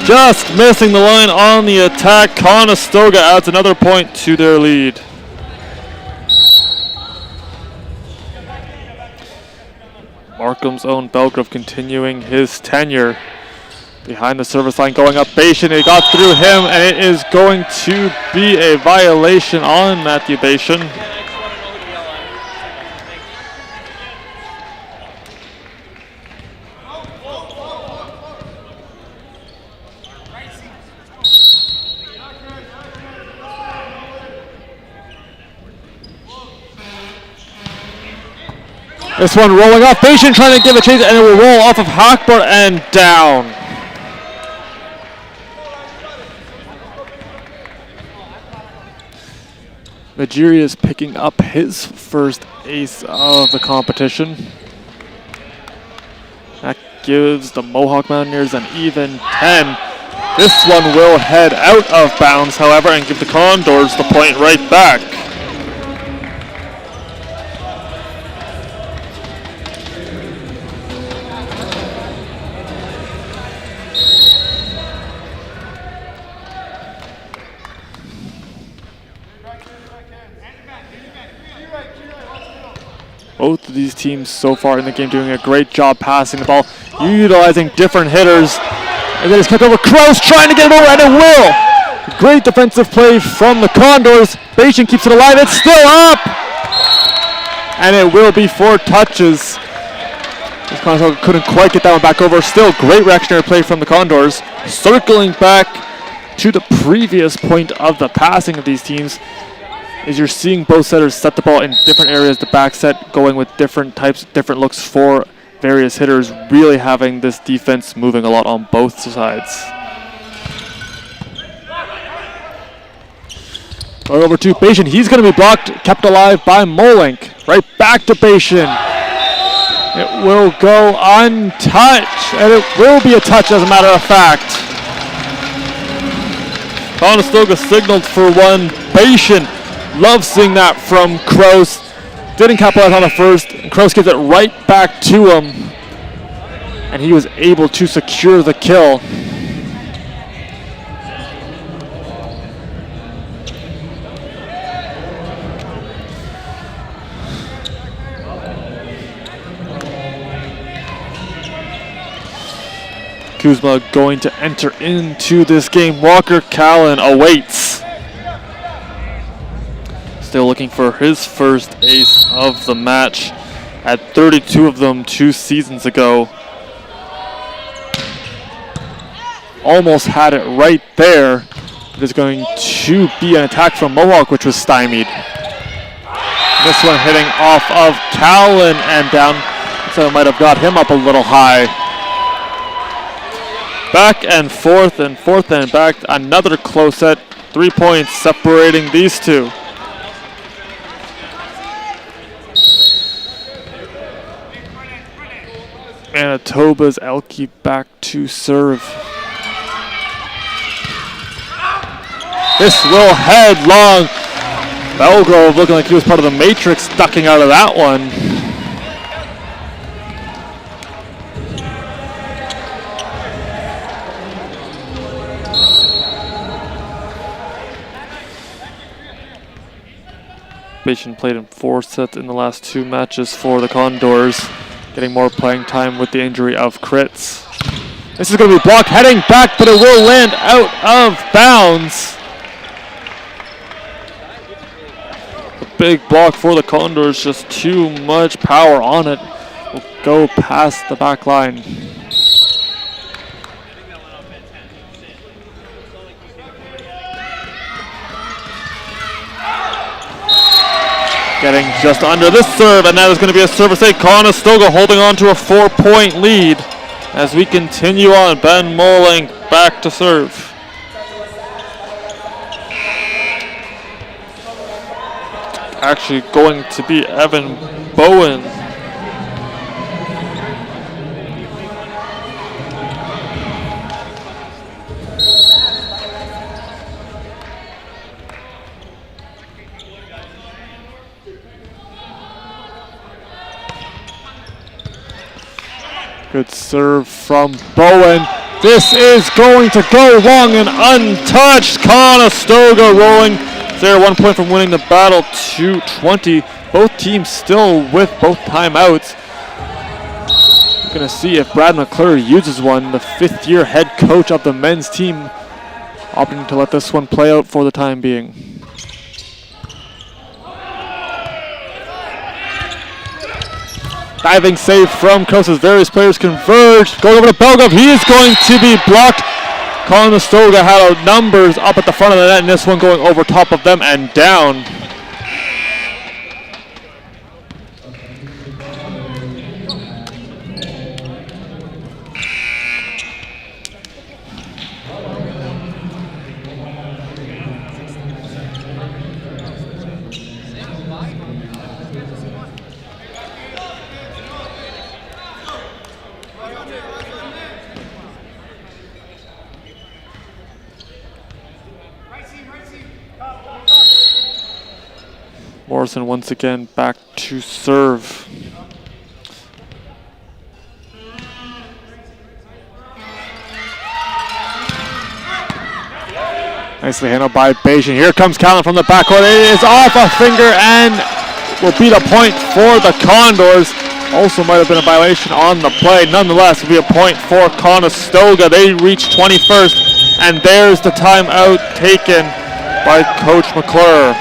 Just missing the line on the attack. Conestoga adds another point to their lead. Markham's own Belgrove continuing his tenure. Behind the service line going up Bashan. It got through him and it is going to be a violation on Matthew Bashan. This one rolling off. Bashan trying to give a chase and it will roll off of Hackbart and down. Majiri is picking up his first ace of the competition. That gives the Mohawk Mountaineers an even 10. This one will head out of bounds, however, and give the Condors the point right back. Both of these teams so far in the game doing a great job passing the ball, utilizing different hitters. And then it's kept over. Kraus trying to get it over, and it will. Great defensive play from the Condors. Bashan keeps it alive. It's still up. And it will be 4 touches. This Conestoga couldn't quite get that one back over. Still great reactionary play from the Condors. Circling back to the previous point of the passing of these teams. Is you're seeing both setters set the ball in different areas, the back set going with different types, different looks for various hitters, really having this defense moving a lot on both sides. Right over to Bashan. He's going to be blocked, kept alive by Molink. Right back to Bashan. It will go untouched, and it will be a touch as a matter of fact. Conestoga signaled for one. Bashan. Love seeing that from Kraus. Didn't capitalize on the first. Kraus gives it right back to him. And he was able to secure the kill. Kuzma going to enter into this game. Walker Callan awaits. Still looking for his first ace of the match. Had 32 of them 2 seasons ago. Almost had it right there. There's going to be an attack from Mohawk, which was stymied. This one hitting off of Callan and down, so it might have got him up a little high. Back and forth and back. Another close set. 3 points separating these two. Manitoba's Elke back to serve. This will head long. Belgrove looking like he was part of the Matrix, ducking out of that one. Bashan played in 4 sets in the last 2 matches for the Condors, getting more playing time with the injury of Kritz. This is going to be blocked, heading back, but it will land out of bounds. A big block for the Condors, just too much power on it. Will go past the back line. Getting just under this serve, and that is going to be a service. Conestoga holding on to a 4-point lead as we continue on. Ben Moling back to serve. Actually going to be Evan Bowen. Good serve from Bowen. This is going to go long and untouched. Conestoga rolling. They're 1 point from winning the battle, 2-20. Both teams still with both timeouts. We're going to see if Brad McClure uses one, the fifth-year head coach of the men's team, opting to let this one play out for the time being. Diving save from Coast as various players converge. Going over to Belgrove. He is going to be blocked. Conestoga had numbers up at the front of the net, and this one going over top of them and down. Morrison once again back to serve. Nicely handled by Bayesian. Here comes Callan from the backcourt. It is off a finger and will be the point for the Condors. Also might have been a violation on the play. Nonetheless, will be a point for Conestoga. They reach 21st, and there's the timeout taken by Coach McClure.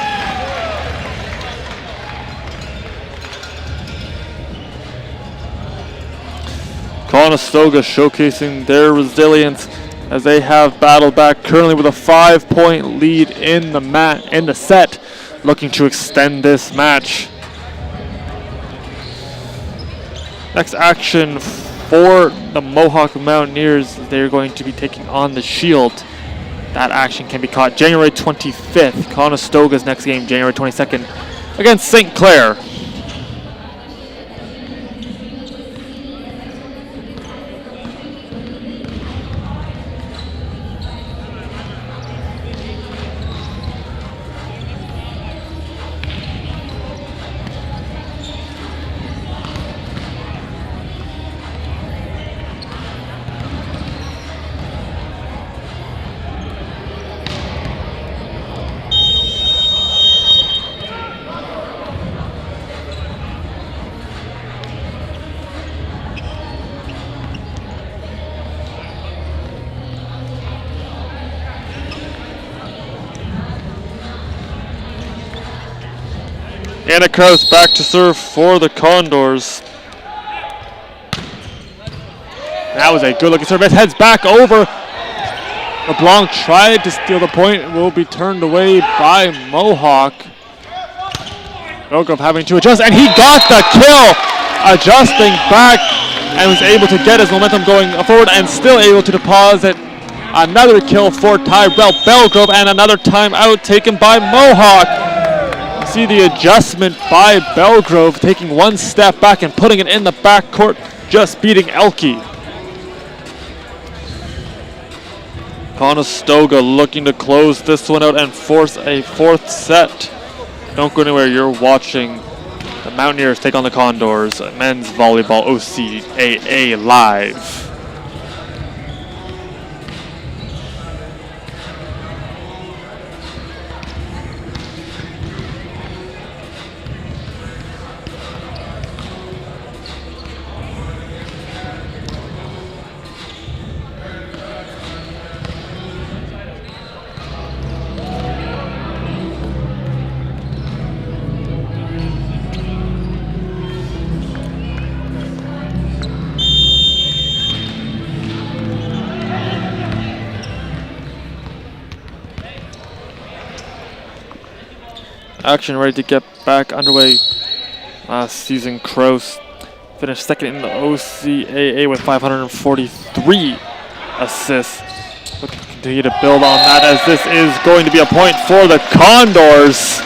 Conestoga showcasing their resilience as they have battled back, currently with a 5-point lead in the set, looking to extend this match. Next action for the Mohawk Mountaineers, they're going to be taking on the Shield. That action can be caught January 25th. Conestoga's next game, January 22nd, against St. Clair. Anna Kraus back to serve for the Condors. That was a good looking service. Heads back over. LeBlanc tried to steal the point. It will be turned away by Mohawk. Belgrove having to adjust, and he got the kill. Adjusting back and was able to get his momentum going forward and still able to deposit another kill for Tyrell Belgrove, and another timeout taken by Mohawk. See the adjustment by Belgrove, taking one step back and putting it in the backcourt, just beating Elke. Conestoga looking to close this one out and force a fourth set. Don't go anywhere, you're watching the Mountaineers take on the Condors, men's volleyball OCAA live. action ready to get back underway. Last season, Kroos finished second in the OCAA with 543 assists. Looking to continue to build on that, as this is going to be a point for the Condors.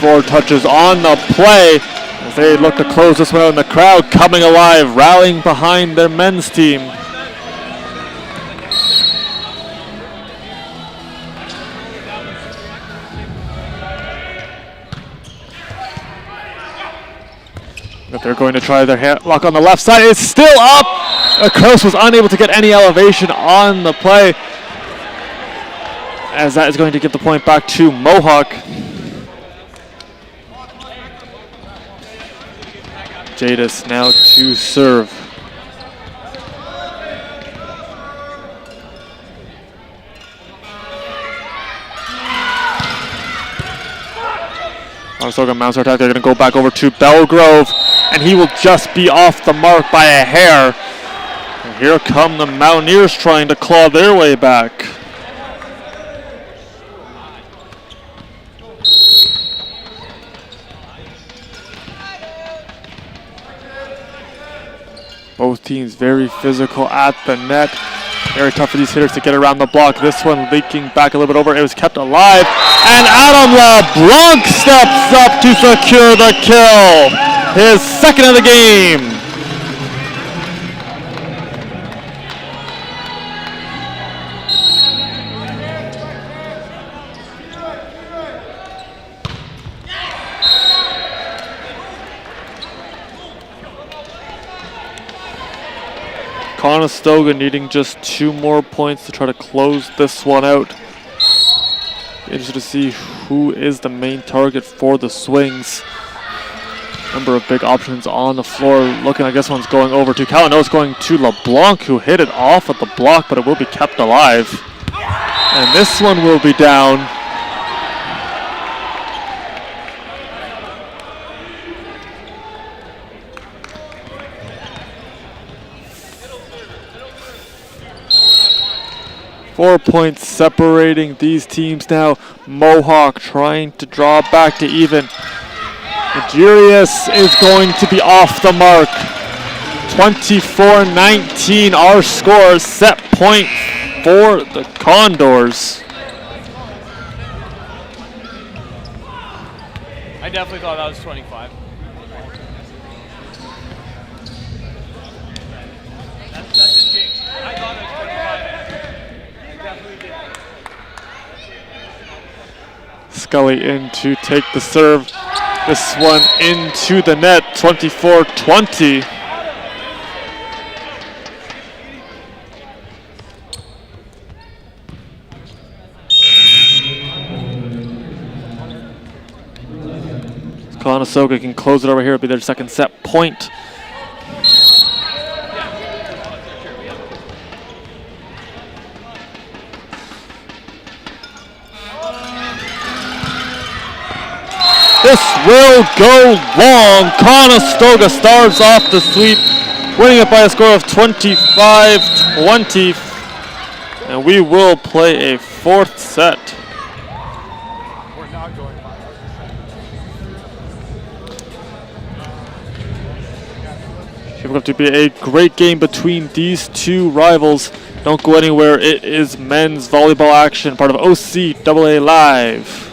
4 touches on the play as they look to close this one out, and the crowd coming alive, rallying behind their men's team. But they're going to try their luck on the left side. It's still up! Kroos was unable to get any elevation on the play, as that is going to give the point back to Mohawk. Jadis now to serve. Conestoga mounts our attack. They're going to go back over to Belgrove, and he will just be off the mark by a hair. And here come the Mountaineers trying to claw their way back. Both teams very physical at the net. Very tough for these hitters to get around the block. This one leaking back a little bit over. It was kept alive. And Adam LeBlanc steps up to secure the kill. His second of the game. Conestoga needing just 2 more points to try to close this one out. Interested to see who is the main target for the Swings. Number of big options on the floor. Looking like this one's going over to Calano's, going to LeBlanc, who hit it off at the block, but it will be kept alive. And this one will be down. Four points separating these teams now. Mohawk trying to draw back to even. Nigerius is going to be off the mark. 24-19 our score. Set point for the Condors. I definitely thought that was 25. That's a jinx. I thought it was 25. Scully in to take the serve. This one into the net, 24-20. Conestoga can close it over here. It'll be their second set point. This will go long. Conestoga starts off the sweep, winning it by a score of 25-20. And we will play a 4th set. Shaping up to be a great game between these two rivals. Don't go anywhere. It is men's volleyball action, part of OCAA Live.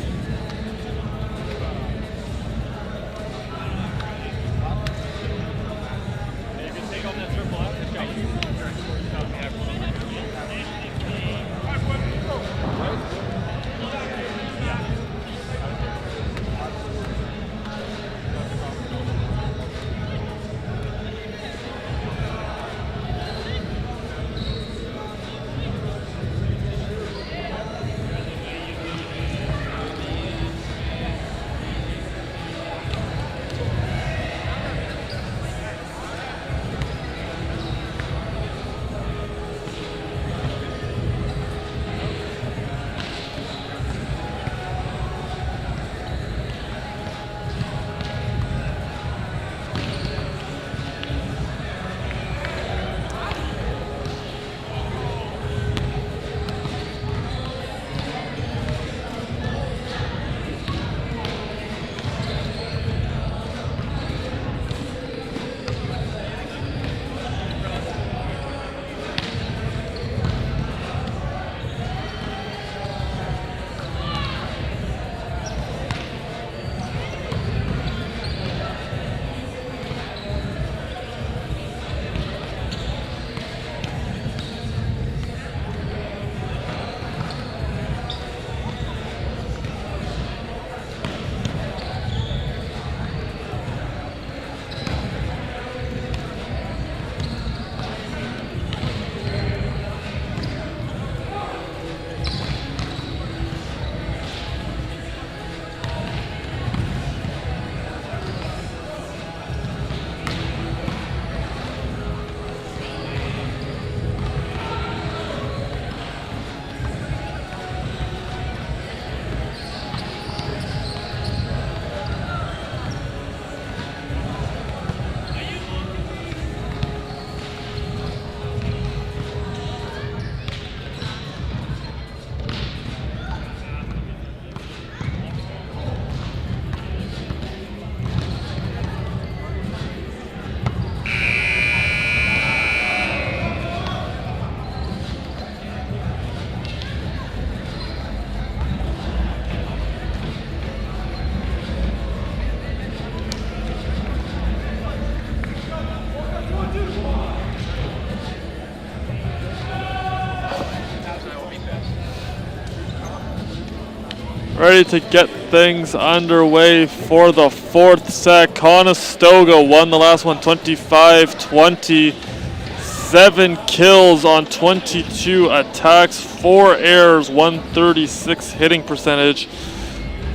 ready to get things underway for the fourth set. Conestoga won the last one 25-20. 7 kills on 22 attacks, 4 errors, 136 hitting percentage.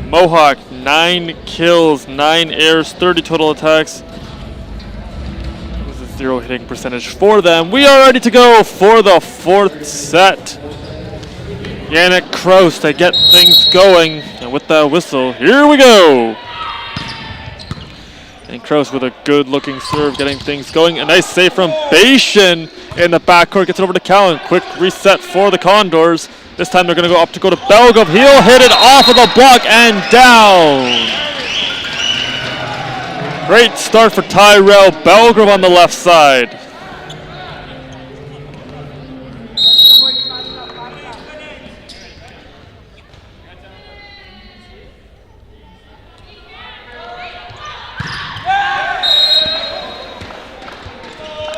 Mohawk 9 kills, 9 errors, 30 total attacks. It was a 0 hitting percentage for them. We are ready to go for the fourth set. Yannick Kraus to get things going, and with that whistle, here we go. And Kraus with a good-looking serve, getting things going. A nice save from Bashan in the backcourt, gets it over to Callan. Quick reset for the Condors. This time they're going to go to Belgrove. He'll hit it off of the block and down. Great start for Tyrell Belgrove on the left side.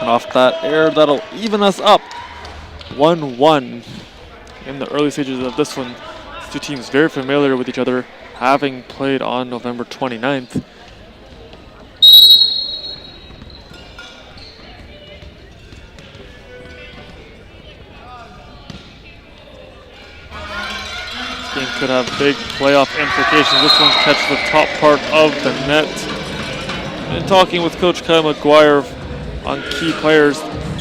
And off that error, that'll even us up 1-1 in the early stages of this one. These two teams very familiar with each other, having played on November 29th. This game could have big playoff implications. This one catches the top part of the net. And talking with Coach Kyle McGuire on key players,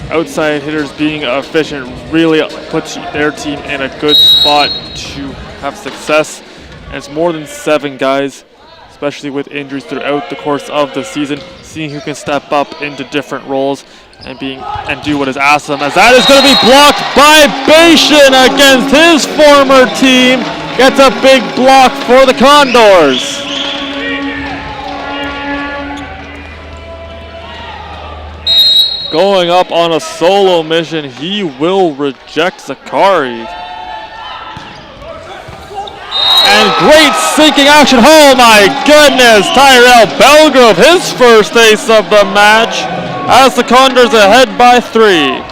outside hitters being efficient really puts their team in a good spot to have success. And it's more than 7 guys, especially with injuries throughout the course of the season, seeing who can step up into different roles and do what is asked of them. As that is going to be blocked by Bashan against his former team. Gets a big block for the Condors. Going up on a solo mission, he will reject Zakari. And great sinking action. Oh my goodness, Tyrell Belgrove, his first ace of the match, as the Condors ahead by 3.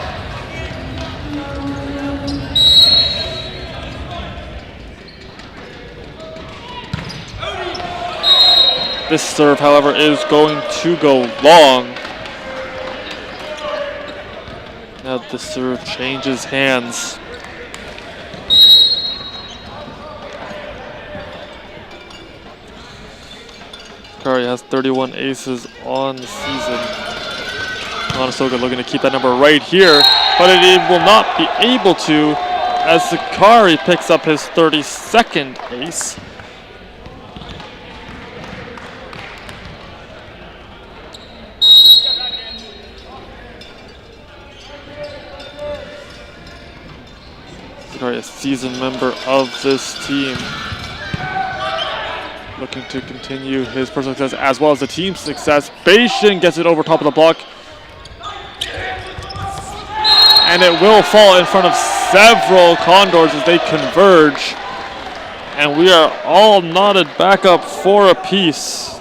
This serve, however, is going to go long. Now the serve changes hands. Zakari has 31 aces on the season. Conestoga looking to keep that number right here, but it will not be able to, as Zakari picks up his 32nd ace. A seasoned member of this team, looking to continue his personal success as well as the team's success. Bashan gets it over top of the block, and it will fall in front of several Condors as they converge, and we are all knotted back up for a piece.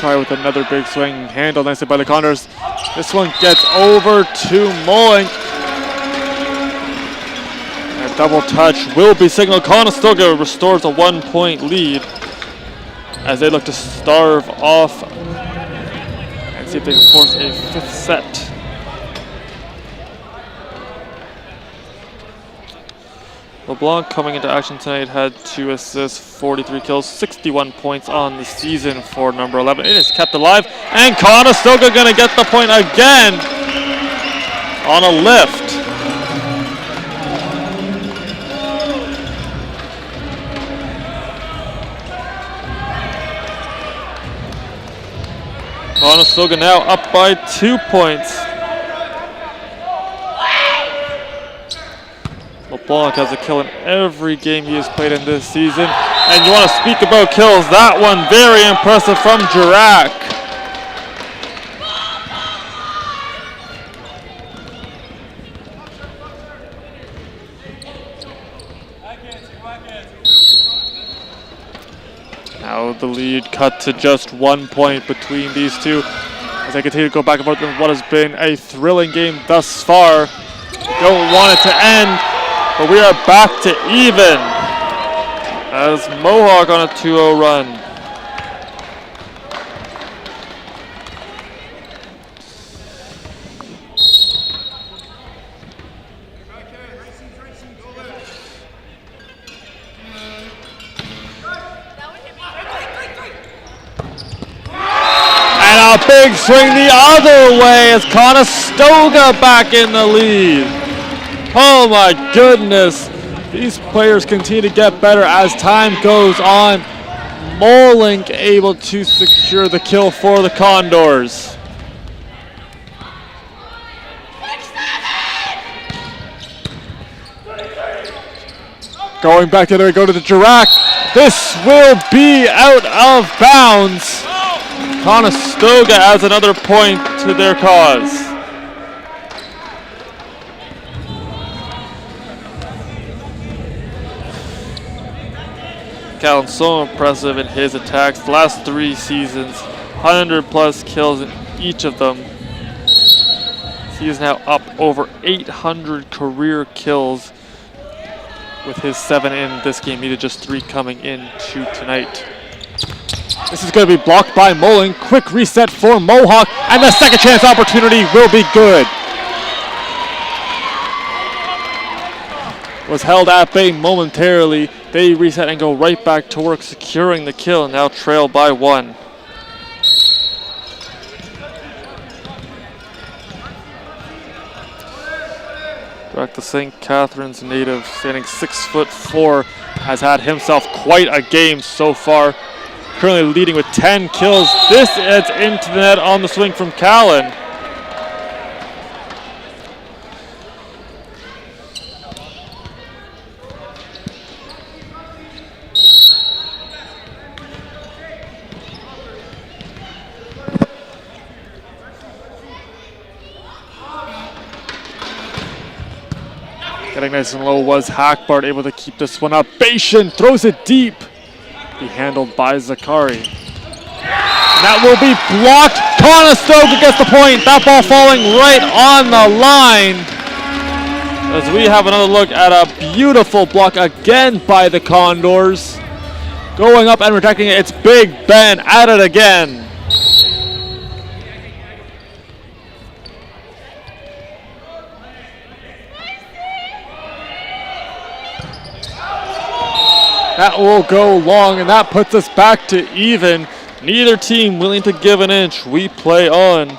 With another big swing, handled nicely by the Condors. This one gets over to Mulling. A double touch will be signaled. Conestoga restores a 1-point lead as they look to starve off and see if they can force a 5th set. LeBlanc coming into action tonight had 2 assists, 43 kills, 61 points on the season for number 11. It is kept alive, and Conestoga going to get the point again on a lift. Conestoga now up by 2 points. LeBlanc has a kill in every game he has played in this season. And you want to speak about kills, that one very impressive from Jirac. Now the lead cut to just 1 point between these two as they continue to go back and forth in what has been a thrilling game thus far. Don't want it to end, but we are back to even as Mohawk on a 2-0 run. And a big swing the other way as Conestoga back in the lead. Oh my goodness. These players continue to get better as time goes on. Molink able to secure the kill for the Condors. Going back to there, go to the Girac. This will be out of bounds. Conestoga adds another point to their cause. Callan's so impressive in his attacks. The last 3 seasons, 100 plus kills in each of them. He is now up over 800 career kills with his 7 in this game. Needed just 3 coming into tonight. This is going to be blocked by Molink. Quick reset for Mohawk, and the second chance opportunity will be good. Was held at bay momentarily. They reset and go right back to work securing the kill, now trail by 1. Back to St. Catharines native, standing 6'4", has had himself quite a game so far. Currently leading with 10 kills. This is into the net on the swing from Callan. Getting nice and low was Hackbart, able to keep this one up. Bashan throws it deep. Be handled by Zakari. And that will be blocked. Conestoga gets the point. That ball falling right on the line. As we have another look at a beautiful block again by the Condors. Going up and protecting it. It's Big Ben at it again. That will go long, and that puts us back to even. Neither team willing to give an inch. We play on.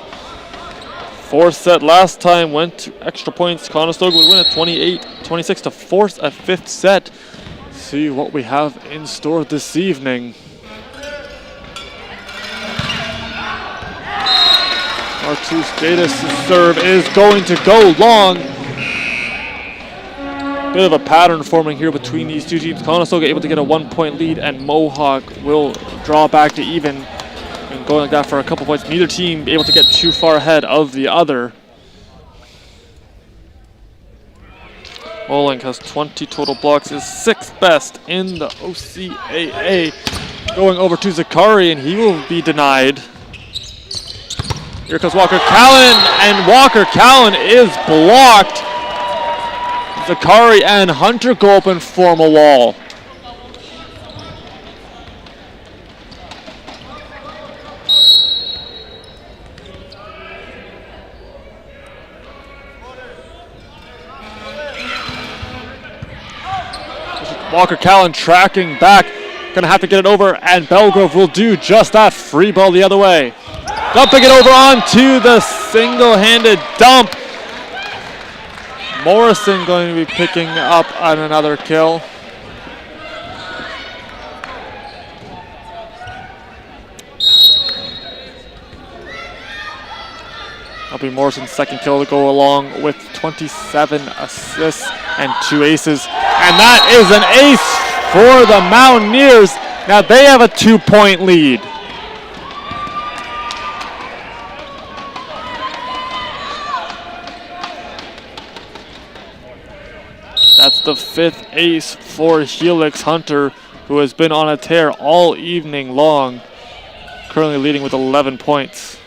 4th set last time went to extra points. Conestoga would win at 28-26 to force a 5th set. See what we have in store this evening. R2's Davis' serve is going to go long. Bit of a pattern forming here between these two teams. Conestoga able to get a 1-point lead, and Mohawk will draw back to even. And going like that for a couple points. Neither team able to get too far ahead of the other. Molink has 20 total blocks, is 6th best in the OCAA. Going over to Zakari, and he will be denied. Here comes Walker Callan, and Walker Callan is blocked. Zakari and Hunter go up and form a wall. Walker Callan tracking back. Gonna have to get it over, and Belgrove will do just that. Free ball the other way. Dumping it over onto the single-handed dump. Morrison going to be picking up on another kill. That'll be Morrison's 2nd kill to go along with 27 assists and 2 aces. And that is an ace for the Mountaineers. Now they have a 2-point lead. That's the 5th ace for Helix Hunter. who has been on a tear all evening long, currently leading with 11 points.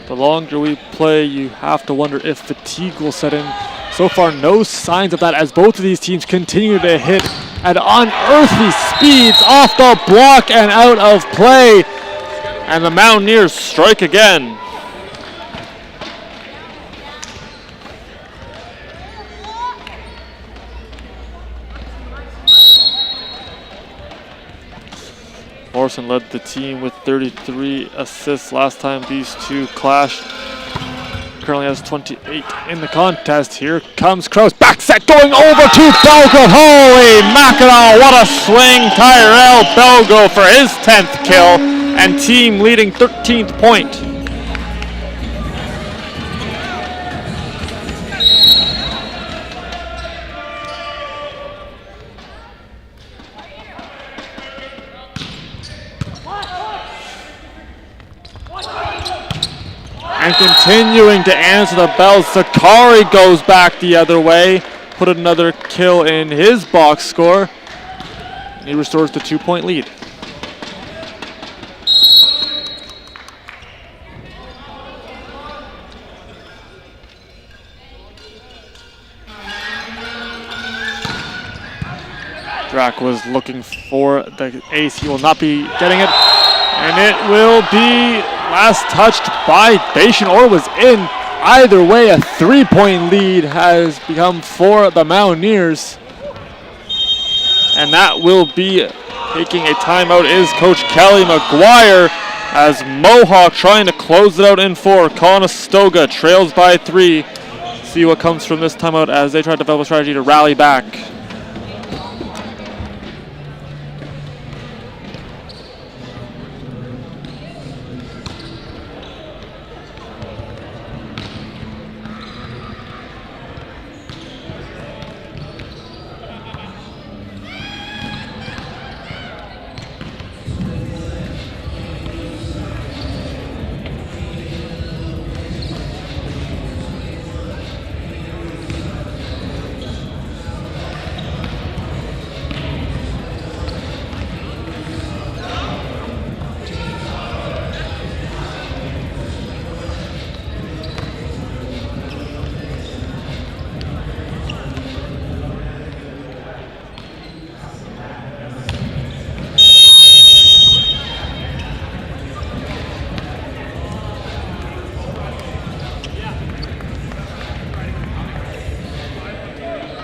The longer we play, you have to wonder if fatigue will set in. So far, no signs of that as both of these teams continue to hit at unearthly speeds off the block and out of play. And the Mountaineers strike again. Morrison led the team with 33 assists last time these two clashed. Currently has 28 in the contest. Here comes Kraus. Back set going over to Belgo. Holy mackerel, what a swing. Tyrell Belgo for his 10th kill and team leading 13th point. And continuing to answer the bell, Sakari goes back the other way, put another kill in his box score. He restores the 2-point lead. Drac was looking for the ace. He will not be getting it. And it will be last touched by Dacian, or was in. Either way, a 3-point lead has become for the Mountaineers. And that will be taking a timeout is Coach Kelly McGuire as Mohawk trying to close it out in 4. Conestoga trails by 3. See what comes from this timeout as they try to develop a strategy to rally back.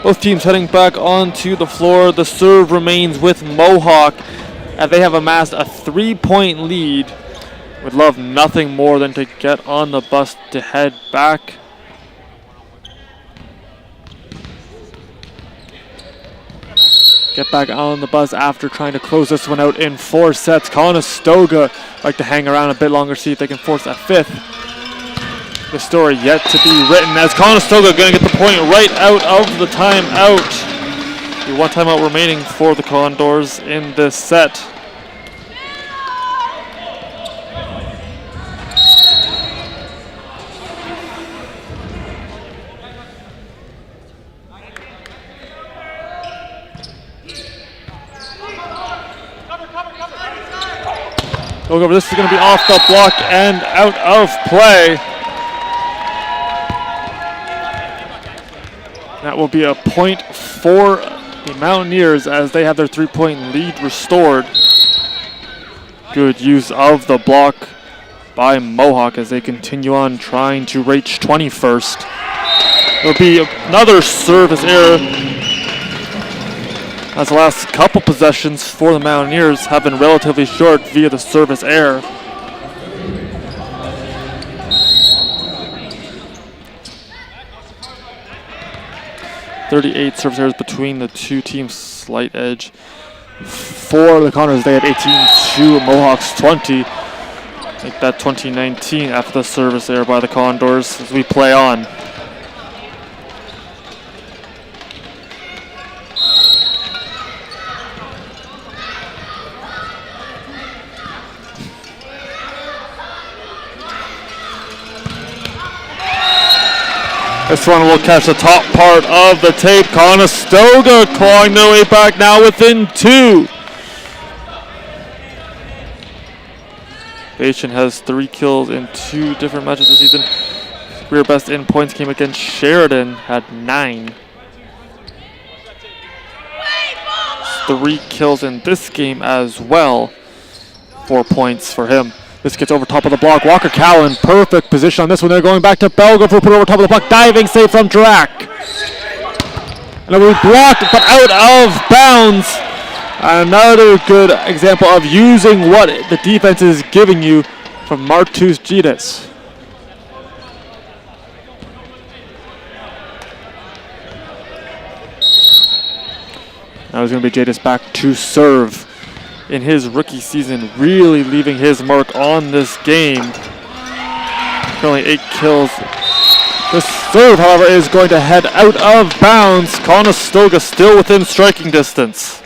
Both teams heading back onto the floor. The serve remains with Mohawk as they have amassed a 3-point lead. Would love nothing more than to get on the bus to head back. Get back on the bus after trying to close this one out in 4 sets. Conestoga like to hang around a bit longer, see if they can force a 5th. The story yet to be written as Conestoga going to get the point right out of the timeout. The 1 timeout remaining for the Condors in this set. This is going to be off the block and out of play. That will be a point for the Mountaineers as they have their 3-point lead restored. Good use of the block by Mohawk as they continue on trying to reach 21st. There'll be another service error as the last couple possessions for the Mountaineers have been relatively short via the service error. .38 service errors between the two teams, slight edge. For the Condors, they had 18 to Mohawk's 20. Make that 2019 after the service error by the Condors as we play on. This one will catch the top part of the tape. Conestoga clawing their way back now within 2. Bashan has 3 kills in 2 different matches this season. Career best in points came against Sheridan, had 9. 3 kills in this game as well. 4 points for him. This gets over top of the block. Walker Cowan, perfect position on this one. They're going back to Belgo for put over top of the block. Diving save from Drac. And it will be blocked, but out of bounds. Another good example of using what the defense is giving you from Martus Gitas. Now it's going to be Jadis back to serve. In his rookie season, really leaving his mark on this game. Currently 8 kills. The serve, however, is going to head out of bounds. Conestoga still within striking distance.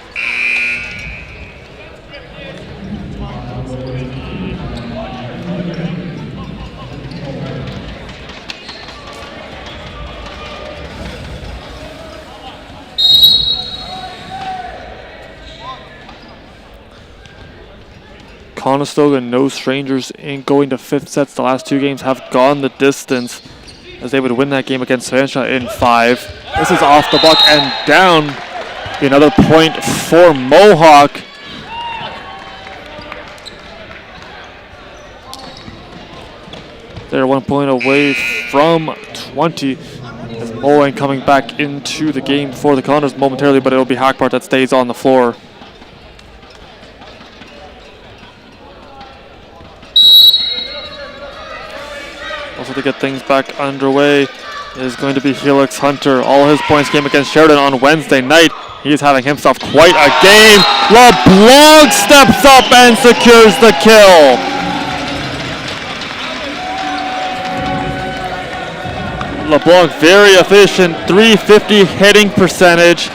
Conestoga, no strangers in going to 5th sets. The last 2 games have gone the distance as they would win that game against Savannah in 5. This is off the block and down. Be another point for Mohawk. They're 1 point away from 20. As Moen coming back into the game for the Condors momentarily, but it'll be Hackbart that stays on the floor. Also to get things back underway is going to be Helix Hunter. All his points came against Sheridan on Wednesday night. He's having himself quite a game. LeBlanc steps up and secures the kill. LeBlanc very efficient, 350 hitting percentage.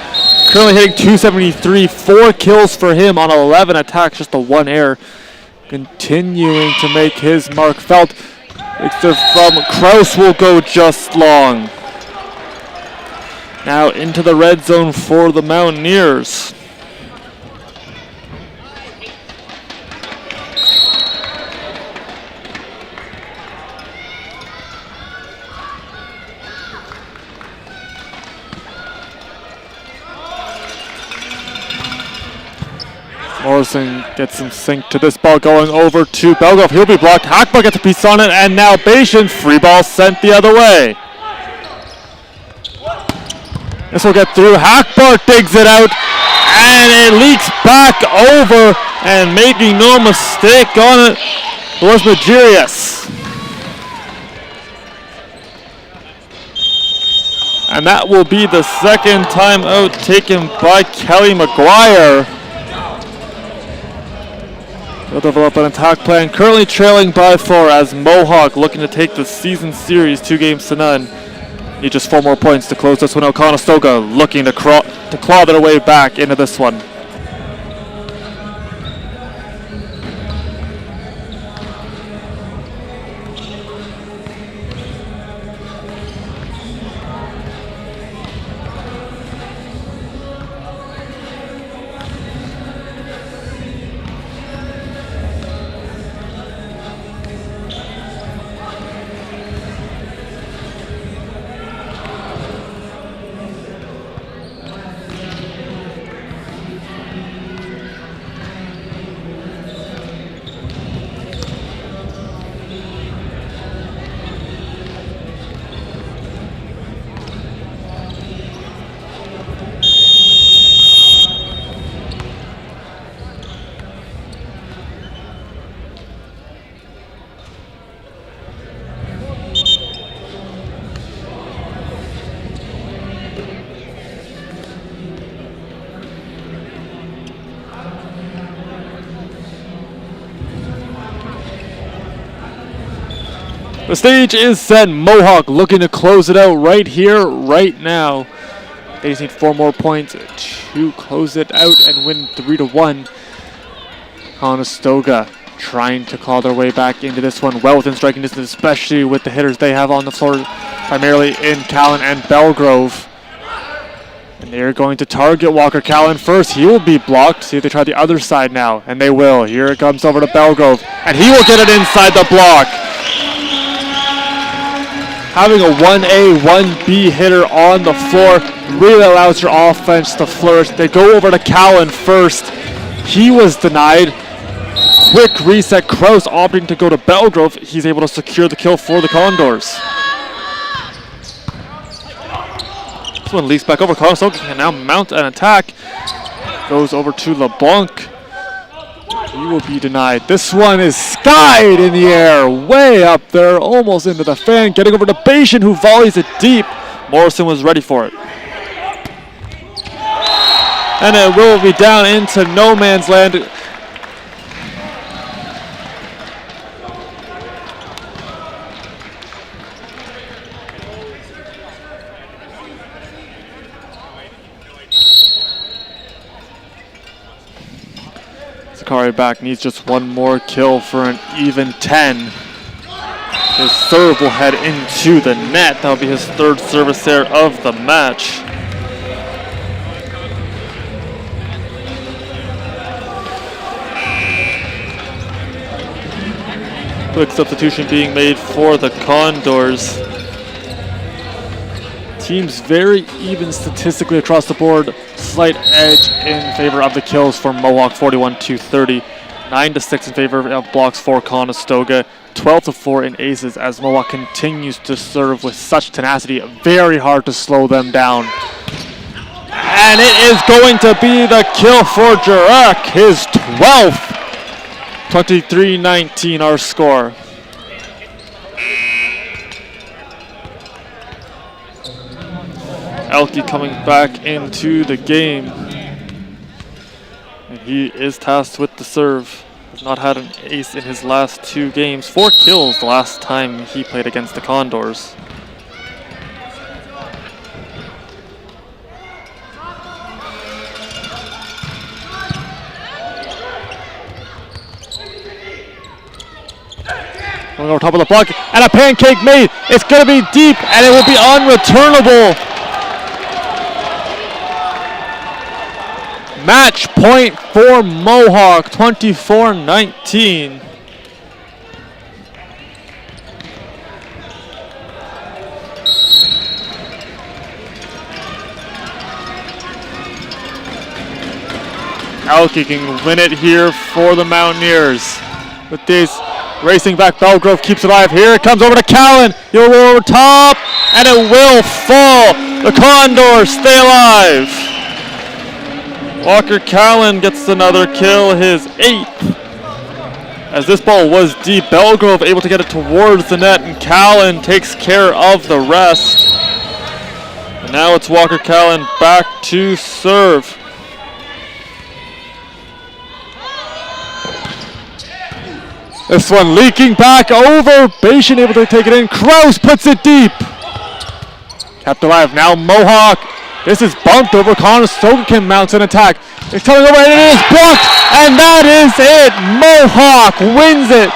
Currently hitting 273, 4 kills for him on 11 attacks, just the 1 error. Continuing to make his mark felt. Victor from Kraus will go just long. Now into the red zone for the Mountaineers. Morrison gets some sync to this ball going over to Belgov. He'll be blocked. Hackbar gets a piece on it, and now Bashan, free ball sent the other way. This will get through. Hackbar digs it out, and it leaks back over, and making no mistake on it was Magirius. And that will be the second timeout taken by Kelly McGuire. They'll develop an attack plan, currently trailing by 4 as Mohawk looking to take the season series 2-0. Need just 4 more points to close this one out. Conestoga looking to claw their way back into this one. The stage is set. Mohawk looking to close it out right here, right now. They just need 4 more points to close it out and win 3-1. Conestoga trying to claw their way back into this one, well within striking distance, especially with the hitters they have on the floor. primarily in Callan and Belgrove. And they're going to target Walker Callan first. He will be blocked. See if they try the other side now, and they will. Here it comes over to Belgrove, and he will get it inside the block. Having a 1A, 1B hitter on the floor really allows your offense to flourish. They go over to Callan first. He was denied. Quick reset. Kraus opting to go to Belgrove. He's able to secure the kill for the Condors. This one leaks back over. Conestoga can now mount an attack. Goes over to LeBlanc. He will be denied. This one is skied in the air, way up there, almost into the fan. Getting over to Bashan, who volleys it deep. Morrison was ready for it. And it will be down into no man's land. Sakari back needs just one more kill for an even 10. His serve will head into the net. That'll be his third service there of the match. Quick substitution being made for the Condors. Teams very even statistically across the board. Slight edge in favor of the kills for Mohawk, 41-30. 9-6 in favor of blocks for Conestoga. 12-4 in aces as Mohawk continues to serve with such tenacity. Very hard to slow them down. And it is going to be the kill for Jurek, his 12th. 23-19 our score. Elke coming back into the game. And he is tasked with the serve. Has not had an ace in his last 2 games. 4 kills the last time he played against the Condors. Going over top of the block, and a pancake made. It's going to be deep, and it will be unreturnable. Match point for Mohawk, 24-19. Elke can win it here for the Mountaineers. With this racing back, Belgrove keeps it alive. Here it comes over to Callan. He'll roll over top, and it will fall. The Condors stay alive. Walker Callan gets another kill, his 8th. As this ball was deep, Belgrove able to get it towards the net, and Callan takes care of the rest. And now it's Walker Callan back to serve. This one leaking back over. Bashan able to take it in. Kraus puts it deep. Kept alive. Now Mohawk. This is bumped over. Conestoga can mount an attack. It's coming over and it is blocked. And that is it. Mohawk wins it.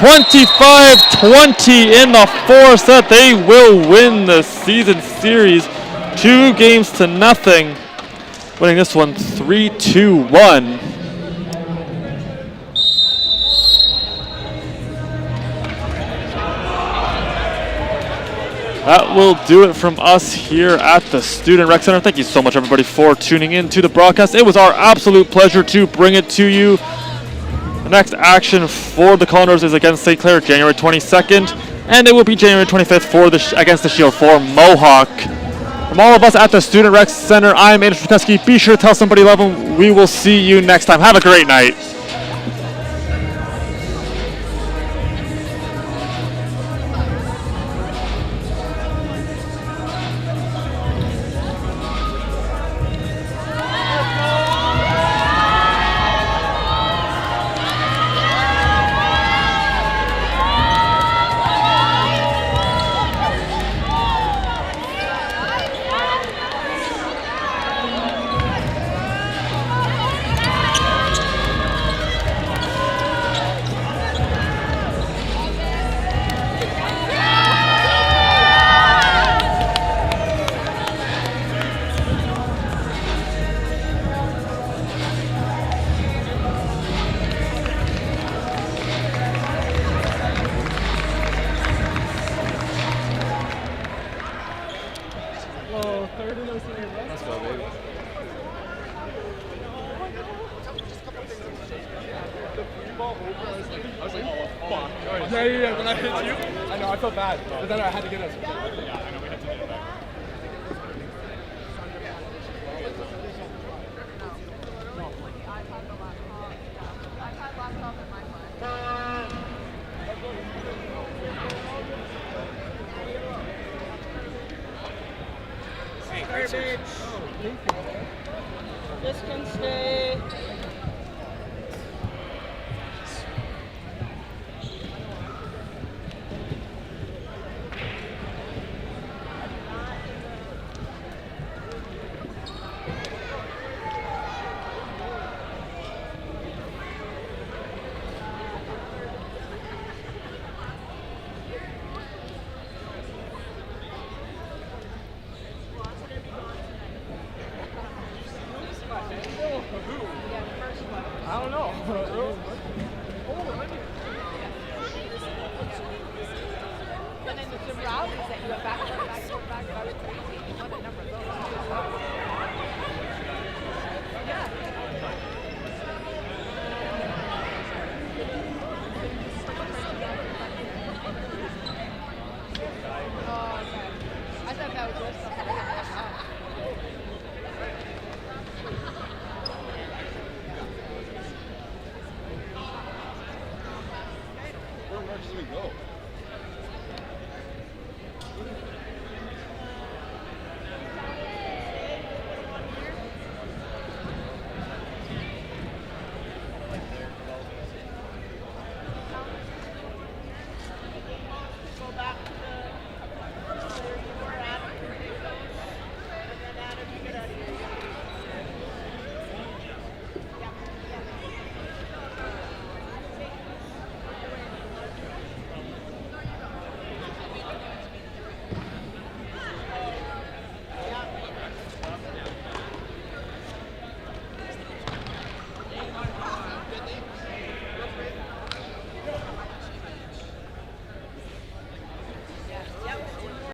25-20 in the 4th set. They will win the season series 2-0. Winning this one 3-2-1. That will do it from us here at the Student Rec Center. Thank you so much, everybody, for tuning in to the broadcast. It was our absolute pleasure to bring it to you. The next action for the Condors is against St. Clair, January 22nd, and it will be January 25th for against the Shield for Mohawk. From all of us at the Student Rec Center, I'm Andrew Trzaskowski. Be sure to tell somebody you love them. We will see you next time. Have a great night. block. Yeah. When I hit you, I know, I felt bad. But then I had to get us. Yeah, I know we had to get it back. Garbage. This can stay. I don't know. And then the route is that you went back. That was crazy. What a number of those.